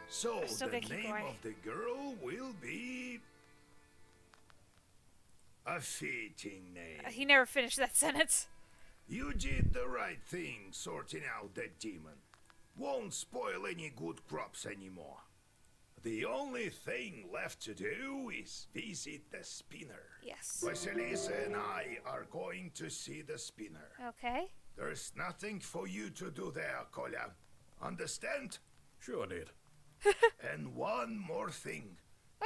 [SPEAKER 2] So
[SPEAKER 1] I'm still
[SPEAKER 2] the
[SPEAKER 1] gonna keep
[SPEAKER 2] name
[SPEAKER 1] going.
[SPEAKER 2] of the girl will be a fitting name.
[SPEAKER 1] He never finished that sentence.
[SPEAKER 2] You did the right thing sorting out that demon. Won't spoil any good crops anymore. The only thing left to do is visit the spinner.
[SPEAKER 1] Yes.
[SPEAKER 2] Vasilisa and I are going to see the spinner.
[SPEAKER 1] Okay.
[SPEAKER 2] There's nothing for you to do there, Kolya. Understand?
[SPEAKER 4] Sure did.
[SPEAKER 2] And one more thing.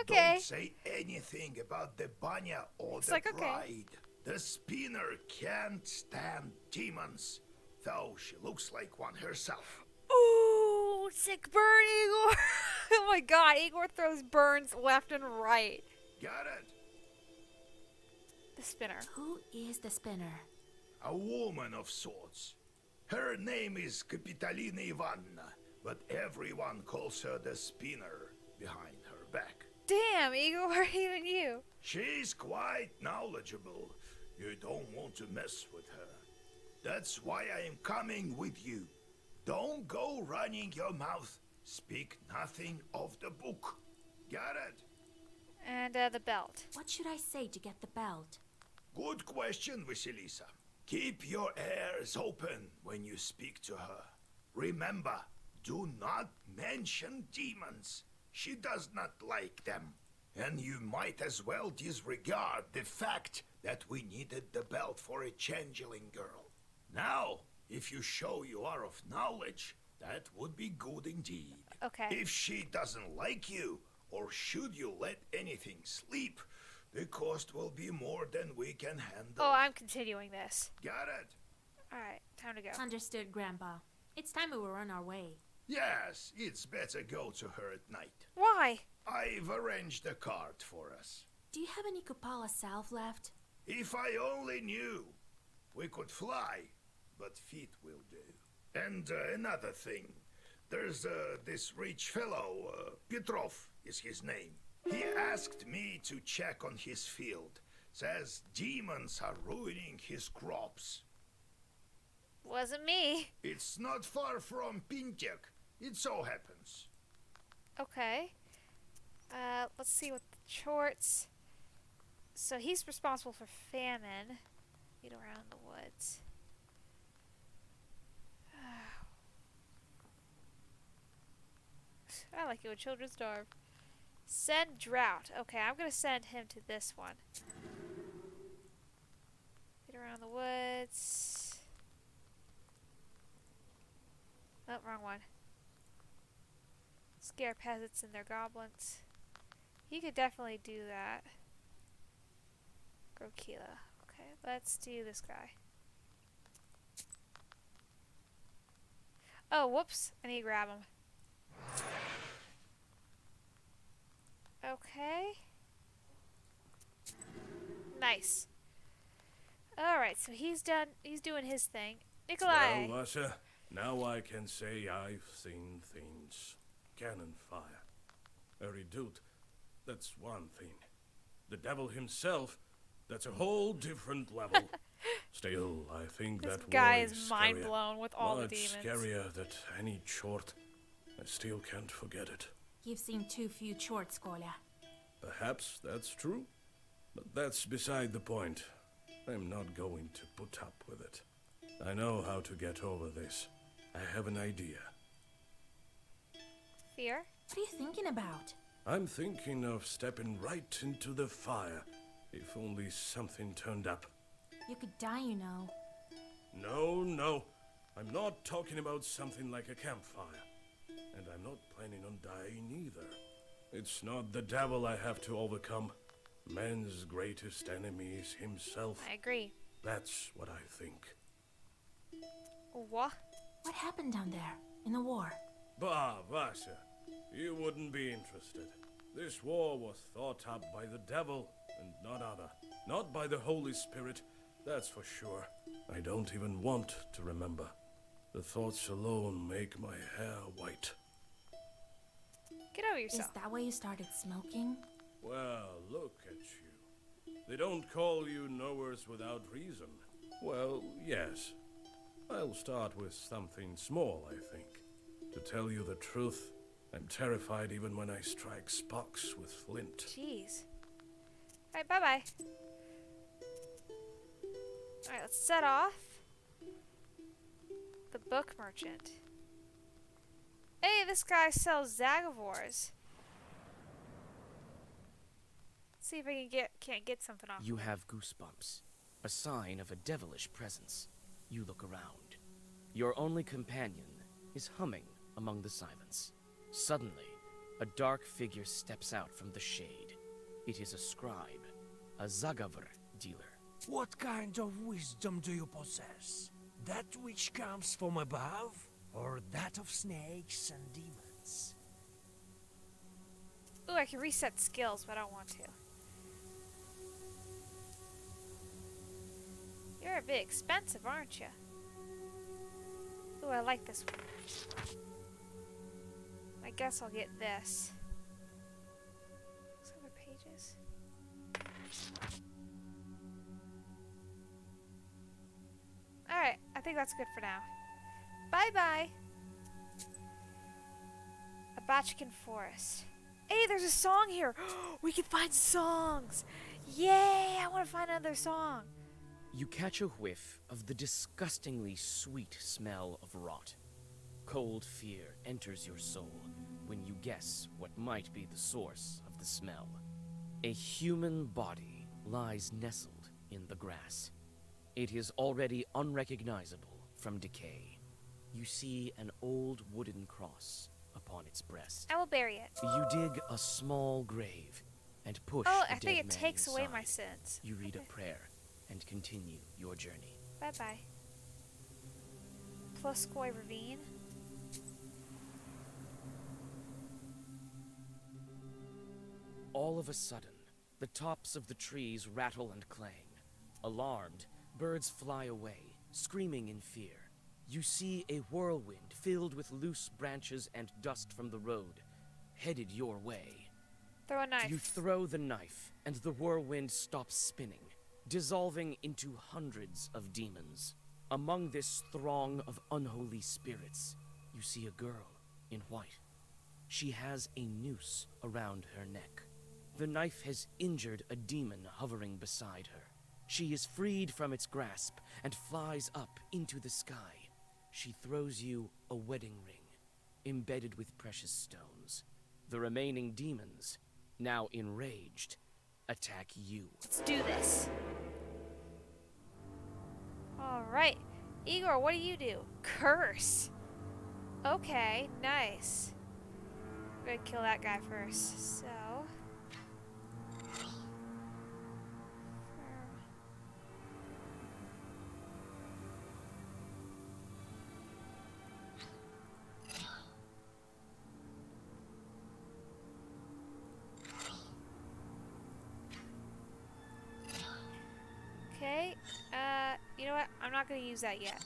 [SPEAKER 1] Okay.
[SPEAKER 2] Don't say anything about the banya or
[SPEAKER 1] It's
[SPEAKER 2] the
[SPEAKER 1] like, okay.
[SPEAKER 2] bride. The spinner can't stand demons, though she looks like one herself.
[SPEAKER 1] Ooh, sick burn, Igor. Oh my god, Igor throws burns left and right.
[SPEAKER 2] Got it?
[SPEAKER 1] The spinner.
[SPEAKER 3] Who is the spinner?
[SPEAKER 2] A woman of sorts. Her name is Kapitalina Ivanna, but everyone calls her the spinner behind her back.
[SPEAKER 1] Damn, Igor, even you.
[SPEAKER 2] She's quite knowledgeable. You don't want to mess with her. That's why I am coming with you. Don't go running your mouth. Speak nothing of the book. Got it?
[SPEAKER 1] And the belt.
[SPEAKER 3] What should I say to get the belt?
[SPEAKER 2] Good question, Vasilisa. Keep your ears open when you speak to her. Remember, do not mention demons. She does not like them. And you might as well disregard the fact that we needed the belt for a changeling girl. Now, if you show you are of knowledge, that would be good indeed.
[SPEAKER 1] Okay.
[SPEAKER 2] If she doesn't like you, or should you let anything slip, the cost will be more than we can handle.
[SPEAKER 1] Oh, I'm continuing this.
[SPEAKER 2] Got it?
[SPEAKER 1] Alright, time to go.
[SPEAKER 3] Understood, Grandpa. It's time we were on our way.
[SPEAKER 2] Yes, it's better go to her at night.
[SPEAKER 1] Why?
[SPEAKER 2] I've arranged a cart for us.
[SPEAKER 3] Do you have any Kupala salve left?
[SPEAKER 2] If I only knew. We could fly, but feet will do. And another thing. There's this rich fellow, Petrov is his name. He asked me to check on his field. Says demons are ruining his crops.
[SPEAKER 1] Wasn't me.
[SPEAKER 2] It's not far from Pintek. It so happens.
[SPEAKER 1] Okay. Let's see what the shorts. So he's responsible for famine. Get around the woods. I like it when children starve. Send drought. Okay, I'm gonna send him to this one. Get around the woods. Oh, wrong one. Scare peasants and their goblins. He could definitely do that. Grokila. Okay, let's do this guy. Oh, whoops. I need to grab him. Okay. Nice. Alright, so he's doing his thing. Nikolai!
[SPEAKER 4] Well, Vasha, now I can say I've seen things. Cannon fire. A redoute, that's one thing. The devil himself, that's a whole different level. Still, I think
[SPEAKER 1] This
[SPEAKER 4] that
[SPEAKER 1] guy
[SPEAKER 4] war
[SPEAKER 1] is mind
[SPEAKER 4] scarier.
[SPEAKER 1] blown with all the
[SPEAKER 4] Much
[SPEAKER 1] demons.
[SPEAKER 4] scarier than any chort. I still can't forget it.
[SPEAKER 3] You've seen too few shorts, Kolya.
[SPEAKER 4] Perhaps that's true, but that's beside the point. I'm not going to put up with it. I know how to get over this. I have an idea.
[SPEAKER 1] Fear?
[SPEAKER 3] What are you thinking about?
[SPEAKER 4] I'm thinking of stepping right into the fire, if only something turned up.
[SPEAKER 3] You could die, you know.
[SPEAKER 4] No. I'm not talking about something like a campfire. And I'm not planning on dying either. It's not the devil I have to overcome. Man's greatest enemy is himself.
[SPEAKER 1] I agree.
[SPEAKER 4] That's what I think.
[SPEAKER 1] What?
[SPEAKER 3] What happened down there, in the war?
[SPEAKER 4] Bah, Vasha, you wouldn't be interested. This war was thought up by the devil and none other. Not by the Holy Spirit, that's for sure. I don't even want to remember. The thoughts alone make my hair white.
[SPEAKER 1] Get over yourself.
[SPEAKER 3] Is that why you started smoking?
[SPEAKER 4] Well, look at you. They don't call you knowers without reason. Well, yes. I'll start with something small, I think. To tell you the truth, I'm terrified even when I strike Spocks with flint.
[SPEAKER 1] Jeez. Alright, bye-bye. Alright, let's set off. The book merchant. Hey, this guy sells Zagavors. Let's see if I can't get something off.
[SPEAKER 7] You have goosebumps, a sign of a devilish presence. You look around. Your only companion is humming among the silence. Suddenly, a dark figure steps out from the shade. It is a scribe, a Zagavr dealer.
[SPEAKER 13] What kind of wisdom do you possess? That which comes from above, or that of snakes and demons?
[SPEAKER 1] Ooh, I can reset skills, but I don't want to. You're a bit expensive, aren't you? Ooh, I like this one. I guess I'll get this. Some other pages. Alright, I think that's good for now. Bye-bye. A Bachkin Forest. Hey, there's a song here. We can find songs. Yay, I want to find another song.
[SPEAKER 7] You catch a whiff of the disgustingly sweet smell of rot. Cold fear enters your soul when you guess what might be the source of the smell. A human body lies nestled in the grass. It is already unrecognizable from decay. You see an old wooden cross upon its breast.
[SPEAKER 1] I will bury it.
[SPEAKER 7] You dig a small grave and push
[SPEAKER 1] Oh,
[SPEAKER 7] the
[SPEAKER 1] I think
[SPEAKER 7] dead
[SPEAKER 1] it
[SPEAKER 7] man
[SPEAKER 1] takes away
[SPEAKER 7] inside.
[SPEAKER 1] my sins.
[SPEAKER 7] You read a prayer and continue your journey.
[SPEAKER 1] Bye-bye. Ploskoi Ravine.
[SPEAKER 7] All of a sudden, the tops of the trees rattle and clang. Alarmed, birds fly away, screaming in fear. You see a whirlwind filled with loose branches and dust from the road, headed your way.
[SPEAKER 1] Throw a knife.
[SPEAKER 7] You throw the knife, and the whirlwind stops spinning, dissolving into hundreds of demons. Among this throng of unholy spirits, you see a girl in white. She has a noose around her neck. The knife has injured a demon hovering beside her. She is freed from its grasp and flies up into the sky. She throws you a wedding ring, embedded with precious stones. The remaining demons, now enraged, attack you.
[SPEAKER 1] Let's do this. Alright. Igor, what do you do? Curse. Okay, nice. I'm gonna kill that guy first. So. Okay, you know what? I'm not gonna use that yet.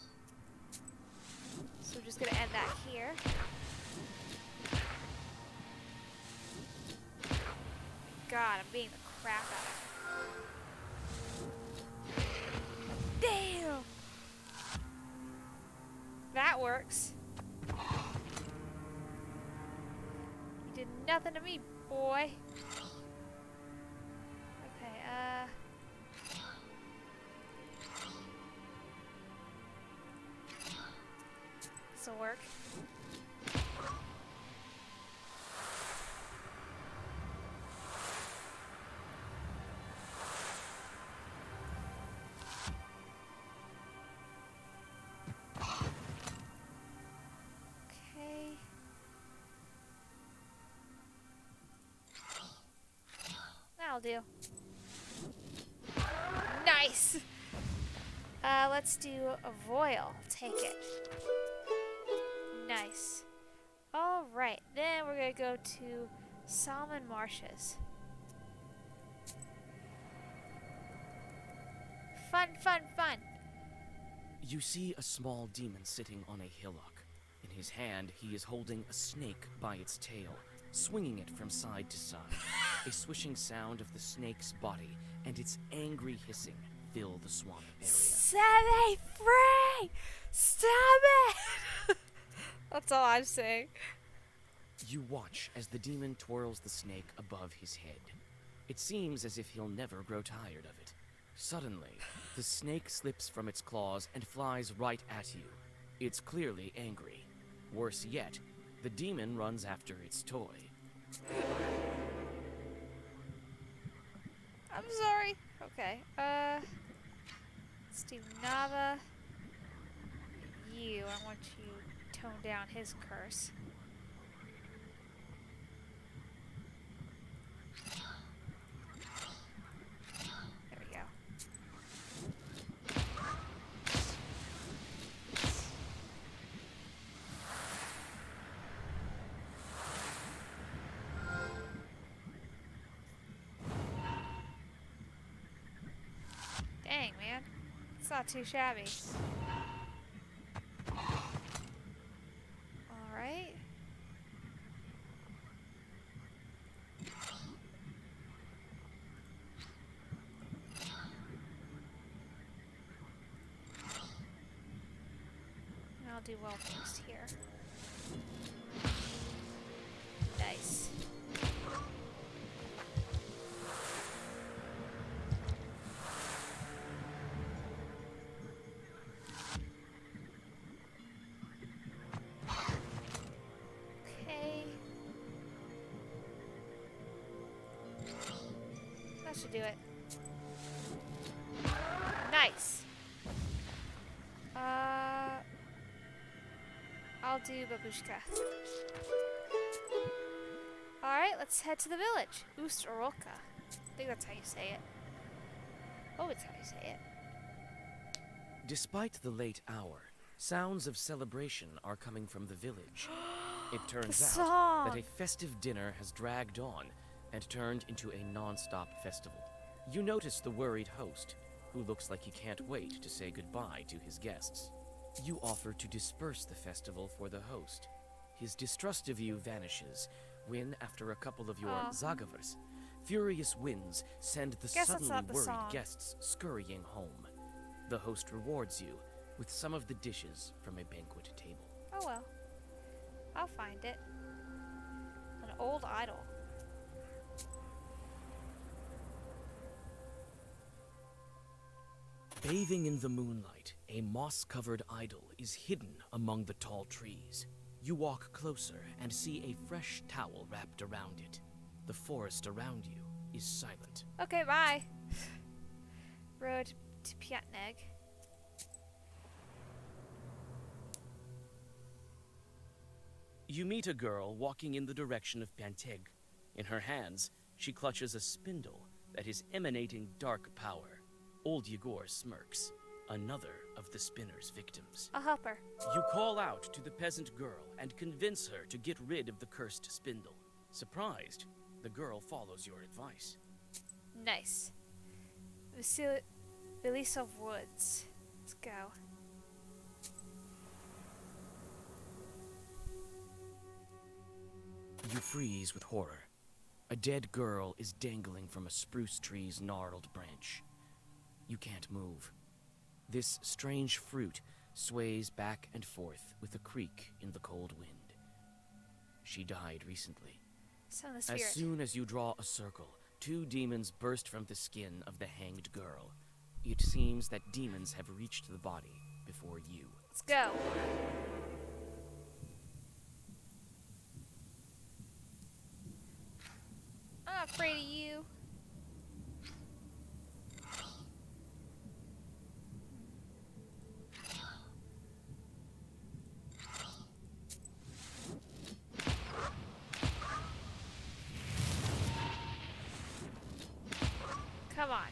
[SPEAKER 1] So we're just gonna end that here. God, I'm beating the crap out of it. Damn! That works. You did nothing to me, boy. Okay, this'll work. Okay. That'll do. Nice! Let's do a voil. Take it. Nice. Alright, then we're gonna go to Salmon Marshes. Fun, fun, fun!
[SPEAKER 7] You see a small demon sitting on a hillock. In his hand, he is holding a snake by its tail, swinging it from side to side. A swishing sound of the snake's body and its angry hissing fill the swamp area.
[SPEAKER 1] Set me free! Stop it! That's all I'm saying.
[SPEAKER 7] You watch as the demon twirls the snake above his head. It seems as if he'll never grow tired of it. Suddenly, the snake slips from its claws and flies right at you. It's clearly angry. Worse yet, the demon runs after its toy.
[SPEAKER 1] I'm sorry. Okay, let's do Nava. You, I want you to tone down his curse. There we go. Dang, man. It's not too shabby. Alright. And I'll do well first here. Nice. Okay. That should do it. Nice. I'll do Babushka. Alright, let's head to the village. Ustoroka. I think that's how you say it. Oh, it's how you say it.
[SPEAKER 7] Despite the late hour, sounds of celebration are coming from the village. It turns out that a festive dinner has dragged on and turned into a non-stop festival. You notice the worried host, who looks like he can't wait to say goodbye to his guests. You offer to disperse the festival for the host. His distrust of you vanishes when, after a couple of your zagavers, furious winds send the suddenly worried guests scurrying home. The host rewards you with some of the dishes from a banquet table.
[SPEAKER 1] Oh well. I'll find it. An old idol.
[SPEAKER 7] Bathing in the moonlight, a moss-covered idol is hidden among the tall trees. You walk closer and see a fresh towel wrapped around it. The forest around you is silent.
[SPEAKER 1] Okay, bye. Road to Piatneg.
[SPEAKER 7] You meet a girl walking in the direction of Panteg. In her hands, she clutches a spindle that is emanating dark power. Old Yegor smirks, another of the spinner's victims.
[SPEAKER 1] I'll help her.
[SPEAKER 7] You call out to the peasant girl and convince her to get rid of the cursed spindle. Surprised, the girl follows your advice.
[SPEAKER 1] Nice. Vilisov Woods. Let's go.
[SPEAKER 7] You freeze with horror. A dead girl is dangling from a spruce tree's gnarled branch. You can't move. This strange fruit sways back and forth with a creak in the cold wind. She died recently.
[SPEAKER 1] Summon the spirit.
[SPEAKER 7] As soon as you draw a circle, two demons burst from the skin of the hanged girl. It seems that demons have reached the body before you.
[SPEAKER 1] Let's go. I'm not afraid of you. Come on.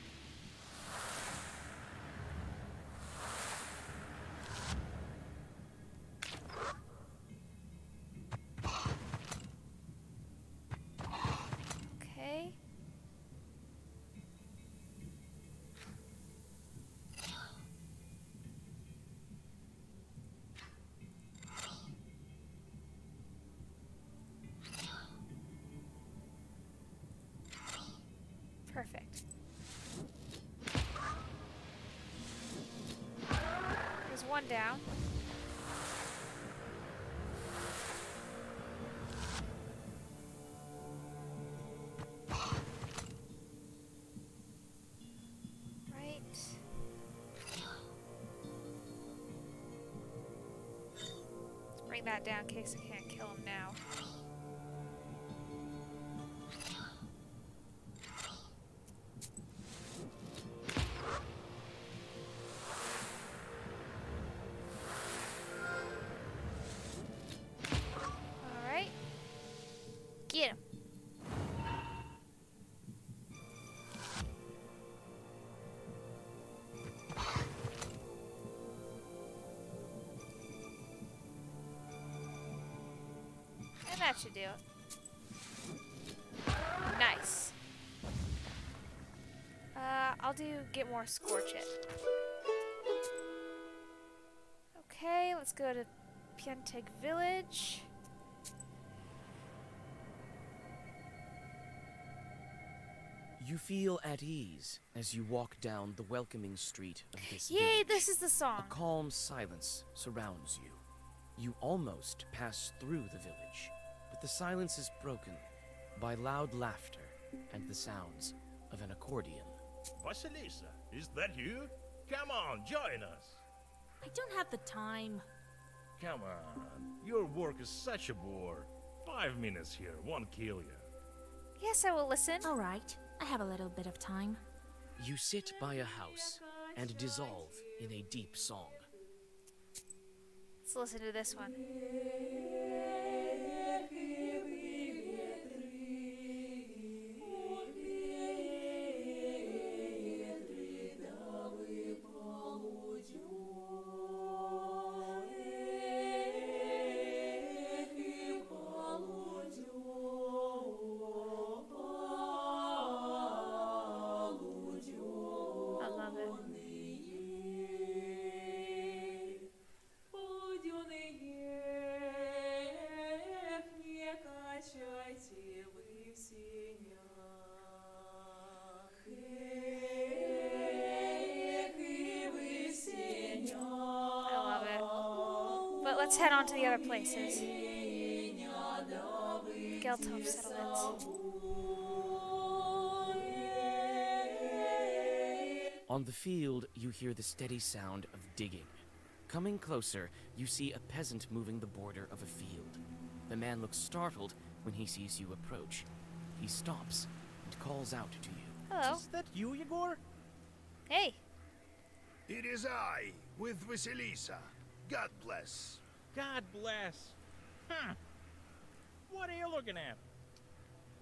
[SPEAKER 1] Okay. one down. Right. Let's bring that down in case I can't kill him now. Alright. Get him. And that should do it. Nice. I'll do get more scorch it. Okay, let's go to Pientig Village.
[SPEAKER 7] You feel at ease as you walk down the welcoming street of this
[SPEAKER 1] Yay,
[SPEAKER 7] village.
[SPEAKER 1] this is the song.
[SPEAKER 7] A calm silence surrounds you. You almost pass through the village, but the silence is broken by loud laughter and the sounds of an accordion.
[SPEAKER 14] Vasilisa, is that you? Come on, join us.
[SPEAKER 3] I don't have the time.
[SPEAKER 14] Come on, your work is such a bore. 5 minutes here won't kill you.
[SPEAKER 1] Yes, I will listen.
[SPEAKER 3] All right, I have a little bit of time.
[SPEAKER 7] You sit by a house and dissolve in a deep song.
[SPEAKER 1] Let's listen to this one. I love it. I love it. But let's head on to the other places. Geltov settlements.
[SPEAKER 7] On the field, you hear the steady sound of digging. Coming closer, you see a peasant moving the border of a field. The man looks startled when he sees you approach. He stops and calls out to you.
[SPEAKER 1] Hello.
[SPEAKER 10] Is that you, Igor?
[SPEAKER 1] Hey.
[SPEAKER 2] It is I, with Vasilisa. God bless.
[SPEAKER 10] God bless. What are you looking at?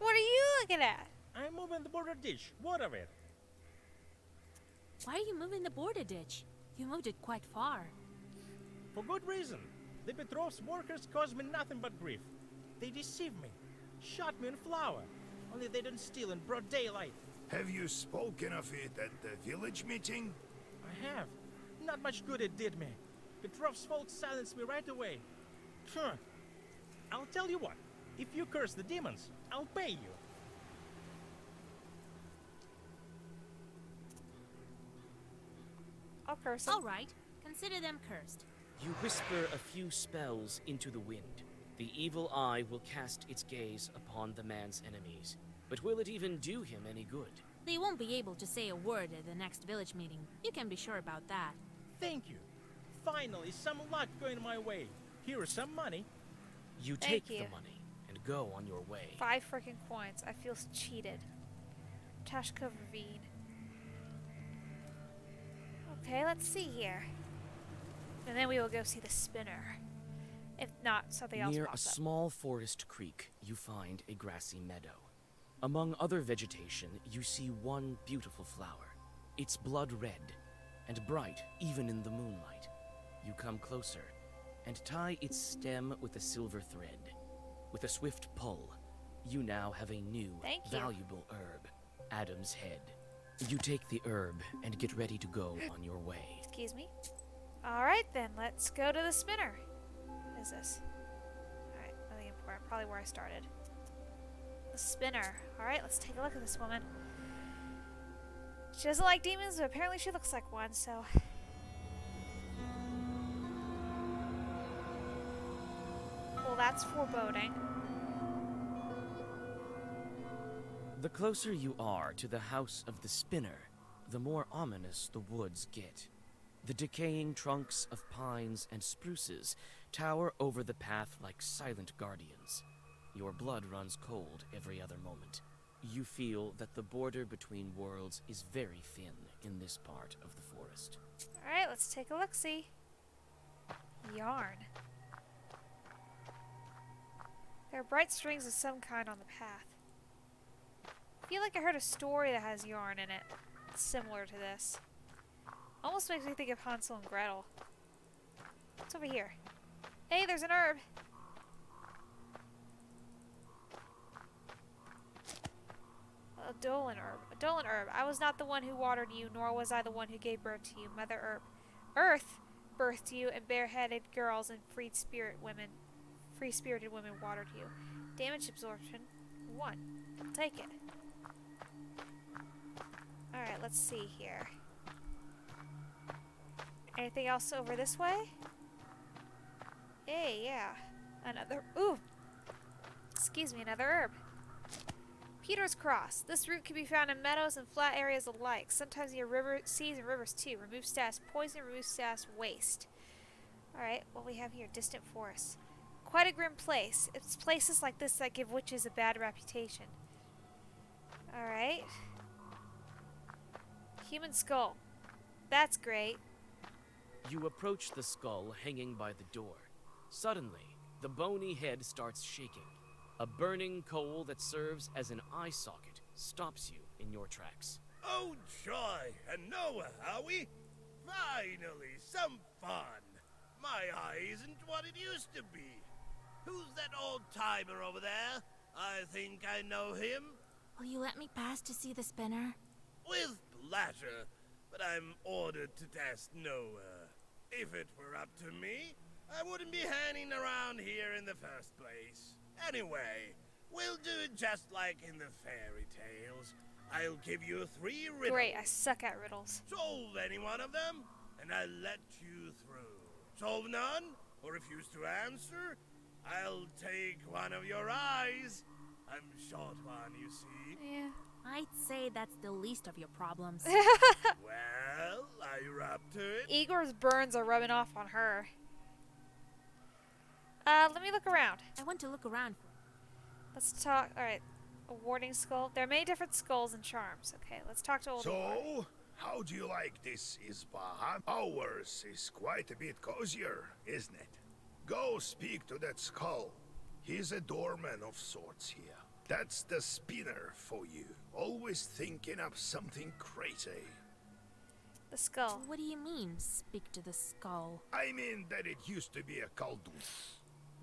[SPEAKER 1] What are you looking at?
[SPEAKER 10] I'm moving the border ditch. What of it?
[SPEAKER 3] Why are you moving the border ditch? You moved it quite far.
[SPEAKER 10] For good reason. The Petrov's workers caused me nothing but grief. They deceived me, shot me in flour. Only they didn't steal in broad daylight.
[SPEAKER 2] Have you spoken of it at the village meeting?
[SPEAKER 10] I have. Not much good it did me. Petrov's folks silenced me right away. I'll tell you what. If you curse the demons, I'll pay you.
[SPEAKER 1] I'll curse him.
[SPEAKER 3] All right, consider them cursed.
[SPEAKER 7] You whisper a few spells into the wind. The evil eye will cast its gaze upon the man's enemies. But will it even do him any good?
[SPEAKER 3] They won't be able to say a word at the next village meeting. You can be sure about that.
[SPEAKER 10] Thank you. Finally, some luck going my way. Here is some money.
[SPEAKER 7] You
[SPEAKER 1] Thank
[SPEAKER 7] take
[SPEAKER 1] you.
[SPEAKER 7] the money and go on your way.
[SPEAKER 1] 5 freaking coins. I feel cheated. Tashka Ravine. Okay, let's see here. And then we will go see the spinner. If not, something else
[SPEAKER 7] Near a
[SPEAKER 1] pops up.
[SPEAKER 7] small forest creek, you find a grassy meadow. Among other vegetation, you see one beautiful flower. It's blood red and bright even in the moonlight. You come closer and tie its stem with a silver thread. With a swift pull, you now have a new,
[SPEAKER 1] Thank you.
[SPEAKER 7] valuable herb, Adam's head. You take the herb and get ready to go on your way.
[SPEAKER 1] Excuse me. Alright then, let's go to the spinner. What is this? Alright, nothing important. Probably where I started. The spinner. Alright, let's take a look at this woman. She doesn't like demons, but apparently she looks like one, so... That's foreboding.
[SPEAKER 7] The closer you are to the house of the spinner, the more ominous the woods get. The decaying trunks of pines and spruces tower over the path like silent guardians. Your blood runs cold every other moment. You feel that the border between worlds is very thin in this part of the forest.
[SPEAKER 1] Alright, let's take a look-see. Yarn. There are bright strings of some kind on the path. I feel like I heard a story that has yarn in it. Similar to this. Almost makes me think of Hansel and Gretel. What's over here? Hey, there's an herb! A Dolan herb. A Dolan herb. I was not the one who watered you, nor was I the one who gave birth to you, Mother Herb. Earth birthed you, and bareheaded girls and free-spirited women watered you. Damage absorption 1. I'll take it. Alright, let's see here. Anything else over this way? Hey, yeah. Another... Ooh! Excuse me, another herb. Peter's Cross. This root can be found in meadows and flat areas alike. Sometimes near seas and rivers too. Remove status poison, remove status waste. Alright, what we have here? Distant forests. Quite a grim place. It's places like this that give witches a bad reputation. Alright. Human skull. That's great.
[SPEAKER 7] You approach the skull hanging by the door. Suddenly, the bony head starts shaking. A burning coal that serves as an eye socket stops you in your tracks.
[SPEAKER 4] Oh, joy! And Noah, are we? Finally, some fun! My eye isn't what it used to be. Who's that old-timer over there? I think I know him.
[SPEAKER 3] Will you let me pass to see the spinner?
[SPEAKER 4] With pleasure, but I'm ordered to test Noah. If it were up to me, I wouldn't be hanging around here in the first place. Anyway, we'll do it just like in the fairy tales. I'll give you 3 riddles.
[SPEAKER 1] Great, I suck at riddles.
[SPEAKER 4] Solve any one of them, and I'll let you through. Solve none, or refuse to answer, I'll take one of your eyes. I'm short one, you see.
[SPEAKER 1] Yeah.
[SPEAKER 3] I'd say that's the least of your problems.
[SPEAKER 4] Well, are you up to it?
[SPEAKER 1] Igor's burns are rubbing off on her. Let me look around.
[SPEAKER 3] I want to look around.
[SPEAKER 1] Let's talk. Alright. A warding skull. There are many different skulls and charms. Okay, let's talk to old Igor.
[SPEAKER 2] So, how do you like this Isba? Ours is quite a bit cozier, isn't it? Go speak to that skull. He's a doorman of sorts here. That's the spinner for you. Always thinking up something crazy.
[SPEAKER 1] The skull.
[SPEAKER 3] What do you mean, speak to the skull?
[SPEAKER 2] I mean that it used to be a kaldun.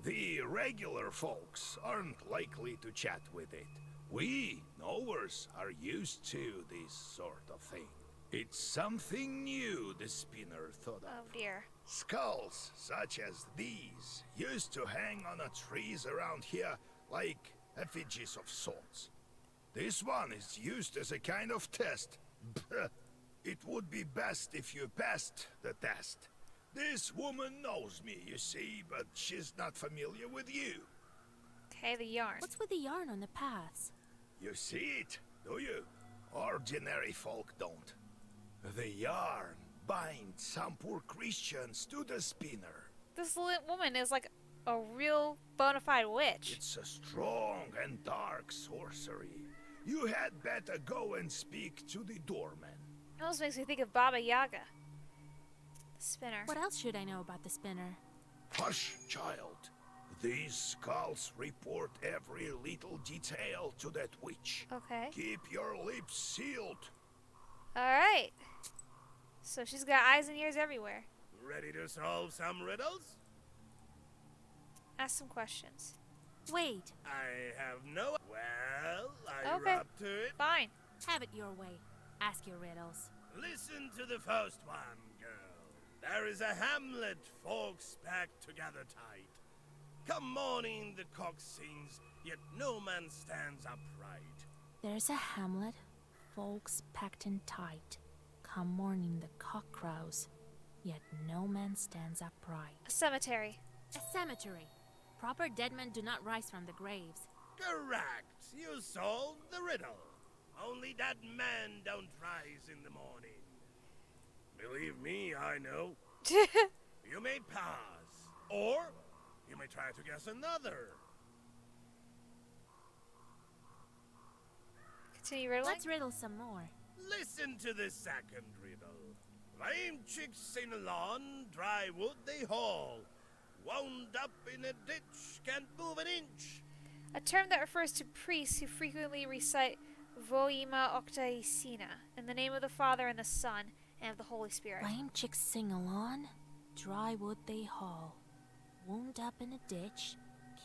[SPEAKER 2] The regular folks aren't likely to chat with it. We, knowers, are used to this sort of thing. It's something new the spinner thought of.
[SPEAKER 1] Oh dear.
[SPEAKER 2] Skulls such as these used to hang on the trees around here like effigies of sorts. This one is used as a kind of test. It would be best if you passed the test. This woman knows me, you see, but she's not familiar with you.
[SPEAKER 1] Okay, the yarn.
[SPEAKER 3] What's with the yarn on the paths?
[SPEAKER 2] You see it, do you? Ordinary folk don't. The yarn binds some poor Christians to the spinner.
[SPEAKER 1] This woman is like a real bona fide witch.
[SPEAKER 2] It's a strong and dark sorcery. You had better go and speak to the doorman.
[SPEAKER 1] It almost makes me think of Baba Yaga. The spinner.
[SPEAKER 3] What else should I know about the spinner?
[SPEAKER 2] Hush, child. These skulls report every little detail to that witch.
[SPEAKER 1] Okay.
[SPEAKER 2] Keep your lips sealed.
[SPEAKER 1] Alright. So she's got eyes and ears everywhere.
[SPEAKER 4] Ready to solve some riddles?
[SPEAKER 1] Ask some questions.
[SPEAKER 3] Wait.
[SPEAKER 4] I have no... Well, are
[SPEAKER 1] Okay.
[SPEAKER 4] you up to it?
[SPEAKER 1] Fine.
[SPEAKER 3] Have it your way. Ask your riddles.
[SPEAKER 4] Listen to the first one, girl. There is a hamlet, folks packed together tight. Come morning the cock sings, yet no man stands upright.
[SPEAKER 3] There's a hamlet, folks packed in tight. Come morning the cock crows, yet no man stands upright.
[SPEAKER 1] A cemetery.
[SPEAKER 3] A cemetery. Proper dead men do not rise from the graves.
[SPEAKER 4] Correct. You solved the riddle. Only that man don't rise in the morning. Believe me, I know. You may pass, or you may try to guess another.
[SPEAKER 1] Continue riddling?
[SPEAKER 3] Let's riddle some more.
[SPEAKER 4] Listen to the second riddle. Lame chicks sing along, dry wood they haul. Wound up in a ditch, can't move an inch.
[SPEAKER 1] A term that refers to priests who frequently recite Voima Octaecina in the name of the Father and the Son and of the Holy Spirit.
[SPEAKER 3] Lame chicks sing along, dry wood they haul. Wound up in a ditch,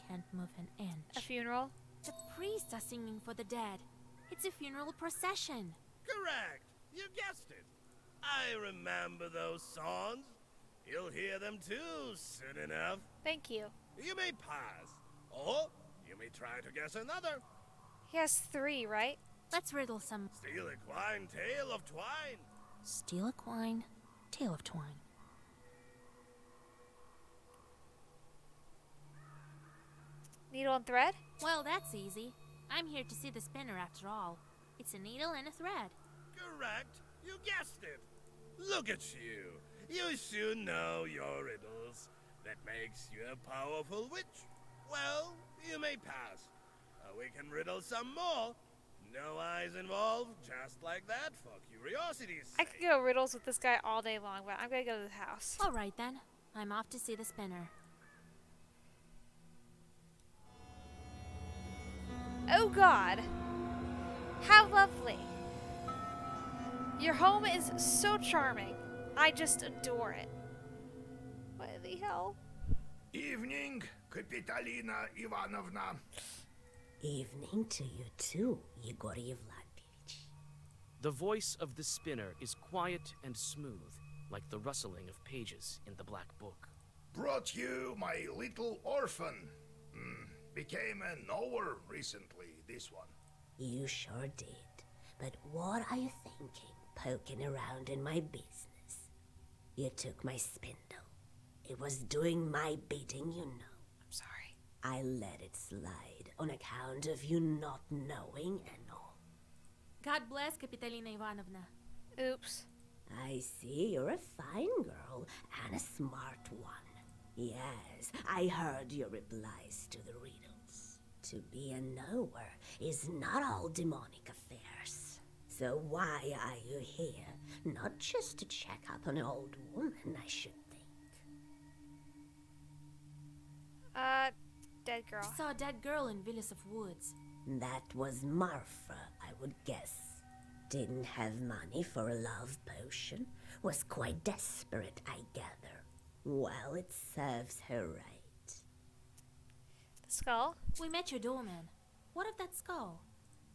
[SPEAKER 3] can't move an inch.
[SPEAKER 1] A funeral?
[SPEAKER 3] The priests are singing for the dead. It's a funeral procession.
[SPEAKER 4] Correct. You guessed it. I remember those songs. You'll hear them too soon enough.
[SPEAKER 1] Thank you.
[SPEAKER 4] You may pass, or you may try to guess another.
[SPEAKER 1] He has 3, right?
[SPEAKER 3] Let's riddle some.
[SPEAKER 4] Steal a quine, tale of twine.
[SPEAKER 3] Steal a quine, tale of twine.
[SPEAKER 1] Needle and thread?
[SPEAKER 3] Well, that's easy. I'm here to see the spinner after all. It's a needle and a thread.
[SPEAKER 4] Correct. You guessed it. Look at you. You should know your riddles. That makes you a powerful witch. Well, you may pass. We can riddle some more. No eyes involved, just like that, for curiosity's sake.
[SPEAKER 1] I could go riddles with this guy all day long, but I'm gonna go to the house.
[SPEAKER 3] All right then. I'm off to see the spinner.
[SPEAKER 1] Oh God! How lovely! Your home is so charming. I just adore it. What the hell?
[SPEAKER 2] Evening, Kapitalina Ivanovna.
[SPEAKER 15] Evening to you too, Igor Yevlanovich.
[SPEAKER 7] The voice of the spinner is quiet and smooth, like the rustling of pages in the Black Book.
[SPEAKER 2] Brought you my little orphan. Became a knower recently, this one.
[SPEAKER 15] You sure did. But what are you thinking, poking around in my business? You took my spindle. It was doing my bidding, you know.
[SPEAKER 1] I'm sorry.
[SPEAKER 15] I let it slide on account of you not knowing and all.
[SPEAKER 3] God bless, Kapitalina Ivanovna.
[SPEAKER 1] Oops.
[SPEAKER 15] I see you're a fine girl and a smart one. Yes, I heard your replies to the riddles. To be a knower is not all demonic affairs. So why are you here? Not just to check up on an old woman, I should think.
[SPEAKER 1] Dead girl.
[SPEAKER 3] I saw a dead girl in Villas of Woods.
[SPEAKER 15] That was Marfa, I would guess. Didn't have money for a love potion. Was quite desperate, I gather. Well, it serves her right.
[SPEAKER 1] The skull?
[SPEAKER 3] We met your doorman. What of that skull?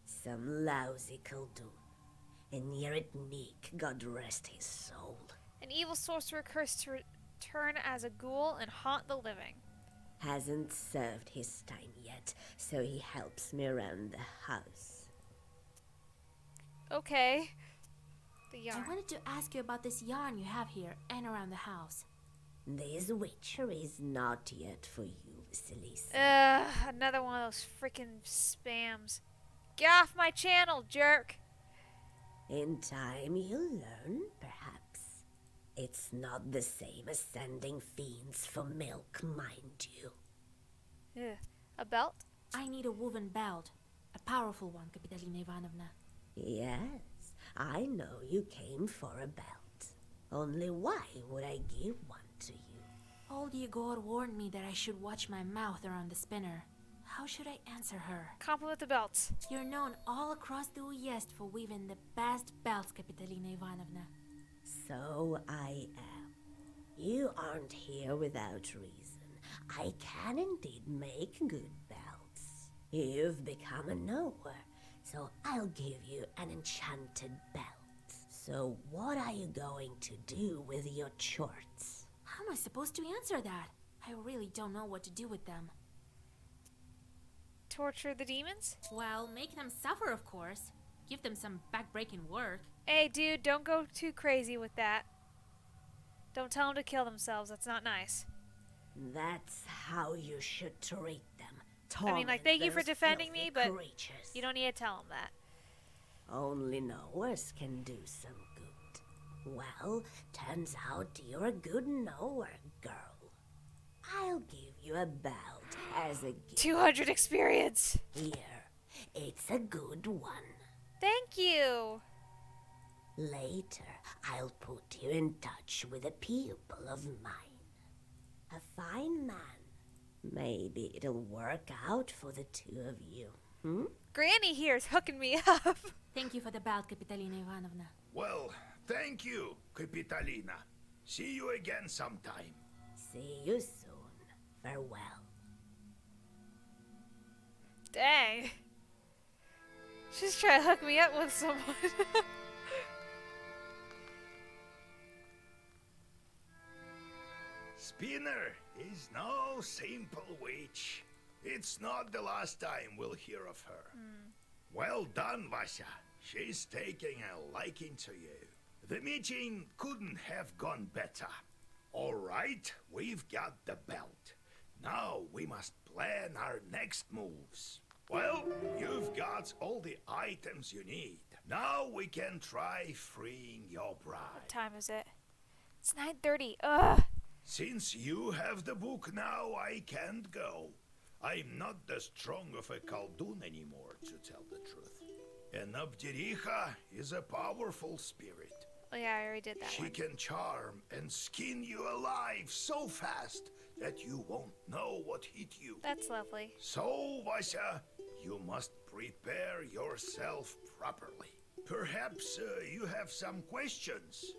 [SPEAKER 15] Some lousy Khaldun. And near it Nick, God rest his soul.
[SPEAKER 1] An evil sorcerer cursed to return as a ghoul and haunt the living.
[SPEAKER 15] Hasn't served his time yet, so he helps me around the house.
[SPEAKER 1] Okay. The yarn.
[SPEAKER 3] I wanted to ask you about this yarn you have here and around the house.
[SPEAKER 15] This witchery is not yet for you, Vasilisa.
[SPEAKER 1] Another one of those freaking spams. Get off my channel, jerk!
[SPEAKER 15] In time you'll learn, perhaps. It's not the same as sending fiends for milk, mind you.
[SPEAKER 1] Ugh. A belt?
[SPEAKER 3] I need a woven belt. A powerful one, Kapitalina Ivanovna.
[SPEAKER 15] Yes, I know you came for a belt. Only why would I give one to you?
[SPEAKER 3] Old Yegor warned me that I should watch my mouth around the spinner. How should I answer her?
[SPEAKER 1] Compliment the belts.
[SPEAKER 3] You're known all across the Uyezd for weaving the best belts, Kapitalina Ivanovna.
[SPEAKER 15] So I am. You aren't here without reason. I can indeed make good belts. You've become a knower, so I'll give you an enchanted belt. So what are you going to do with your chorts?
[SPEAKER 3] How am I supposed to answer that? I really don't know what to do with them.
[SPEAKER 1] Torture the demons?
[SPEAKER 3] Well, make them suffer, of course. Give them some back-breaking work.
[SPEAKER 1] Hey, dude, don't go too crazy with that. Don't tell them to kill themselves. That's not nice.
[SPEAKER 15] That's how you should treat them.
[SPEAKER 1] I mean, like, thank you for
[SPEAKER 15] Torment those
[SPEAKER 1] defending me,
[SPEAKER 15] filthy
[SPEAKER 1] but
[SPEAKER 15] creatures.
[SPEAKER 1] you don't need to tell them that.
[SPEAKER 15] Only knowers can do some good. Well, turns out you're a good knower, girl. I'll give you a belt as a gift.
[SPEAKER 1] 200 experience.
[SPEAKER 15] Here, it's a good one.
[SPEAKER 1] Thank you.
[SPEAKER 15] Later, I'll put you in touch with a pupil of mine. A fine man. Maybe it'll work out for the two of you.
[SPEAKER 1] Granny here is hooking me up.
[SPEAKER 3] Thank you for the belt, Kapitalina Ivanovna.
[SPEAKER 2] Well, thank you, Kapitalina. See you again sometime.
[SPEAKER 15] See you soon. Farewell.
[SPEAKER 1] Dang. She's trying to hook me up with someone.
[SPEAKER 2] Spinner is no simple witch. It's not the last time we'll hear of her. Well done, Vasya. She's taking a liking to you. The meeting couldn't have gone better. All right, we've got the belt. Now we must plan our next moves. Well, you've got all the items you need. Now we can try freeing your bride.
[SPEAKER 1] What time is it? It's 9:30. Ugh.
[SPEAKER 2] Since you have the book now, I can't go. I'm not as strong of a Khaldun anymore, to tell the truth. And Abdericha is a powerful spirit.
[SPEAKER 1] Oh yeah, I already did that
[SPEAKER 2] She
[SPEAKER 1] one.
[SPEAKER 2] can charm and skin you alive so fast that you won't know what hit you.
[SPEAKER 1] That's lovely.
[SPEAKER 2] So, Vasya, you must prepare yourself properly. Perhaps you have some questions.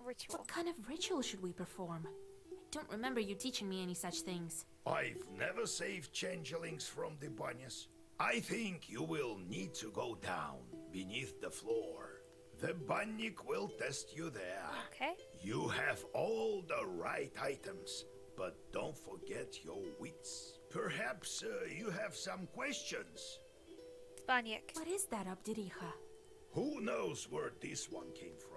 [SPEAKER 1] Ritual.
[SPEAKER 3] What kind of ritual should we perform? I don't remember you teaching me any such things.
[SPEAKER 2] I've never saved changelings from the banyas. I think you will need to go down beneath the floor. The bannik will test you there.
[SPEAKER 1] Okay.
[SPEAKER 2] You have all the right items, but don't forget your wits. Perhaps you have some questions.
[SPEAKER 1] Banyak.
[SPEAKER 3] What is that, Abdericha?
[SPEAKER 2] Who knows where this one came from?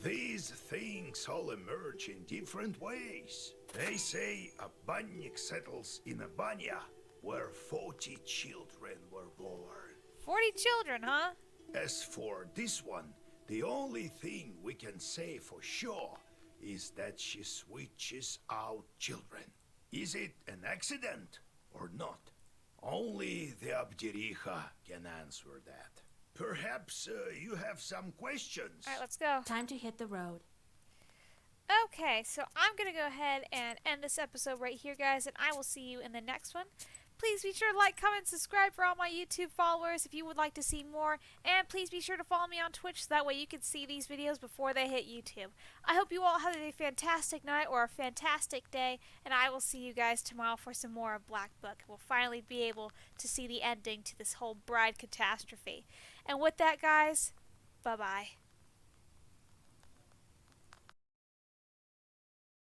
[SPEAKER 2] These things all emerge in different ways. They say a bannik settles in a banya where 40 children were born.
[SPEAKER 1] 40 children, huh?
[SPEAKER 2] As for this one, the only thing we can say for sure is that she switches out children. Is it an accident or not? Only the Abdericha can answer that. Perhaps you have some questions.
[SPEAKER 1] Alright, let's go.
[SPEAKER 3] Time to hit the road.
[SPEAKER 1] Okay, so I'm going to go ahead and end this episode right here, guys, and I will see you in the next one. Please be sure to like, comment, subscribe for all my YouTube followers if you would like to see more. And please be sure to follow me on Twitch so that way you can see these videos before they hit YouTube. I hope you all have a fantastic night or a fantastic day. And I will see you guys tomorrow for some more of Black Book. We'll finally be able to see the ending to this whole bride catastrophe. And with that, guys, bye-bye.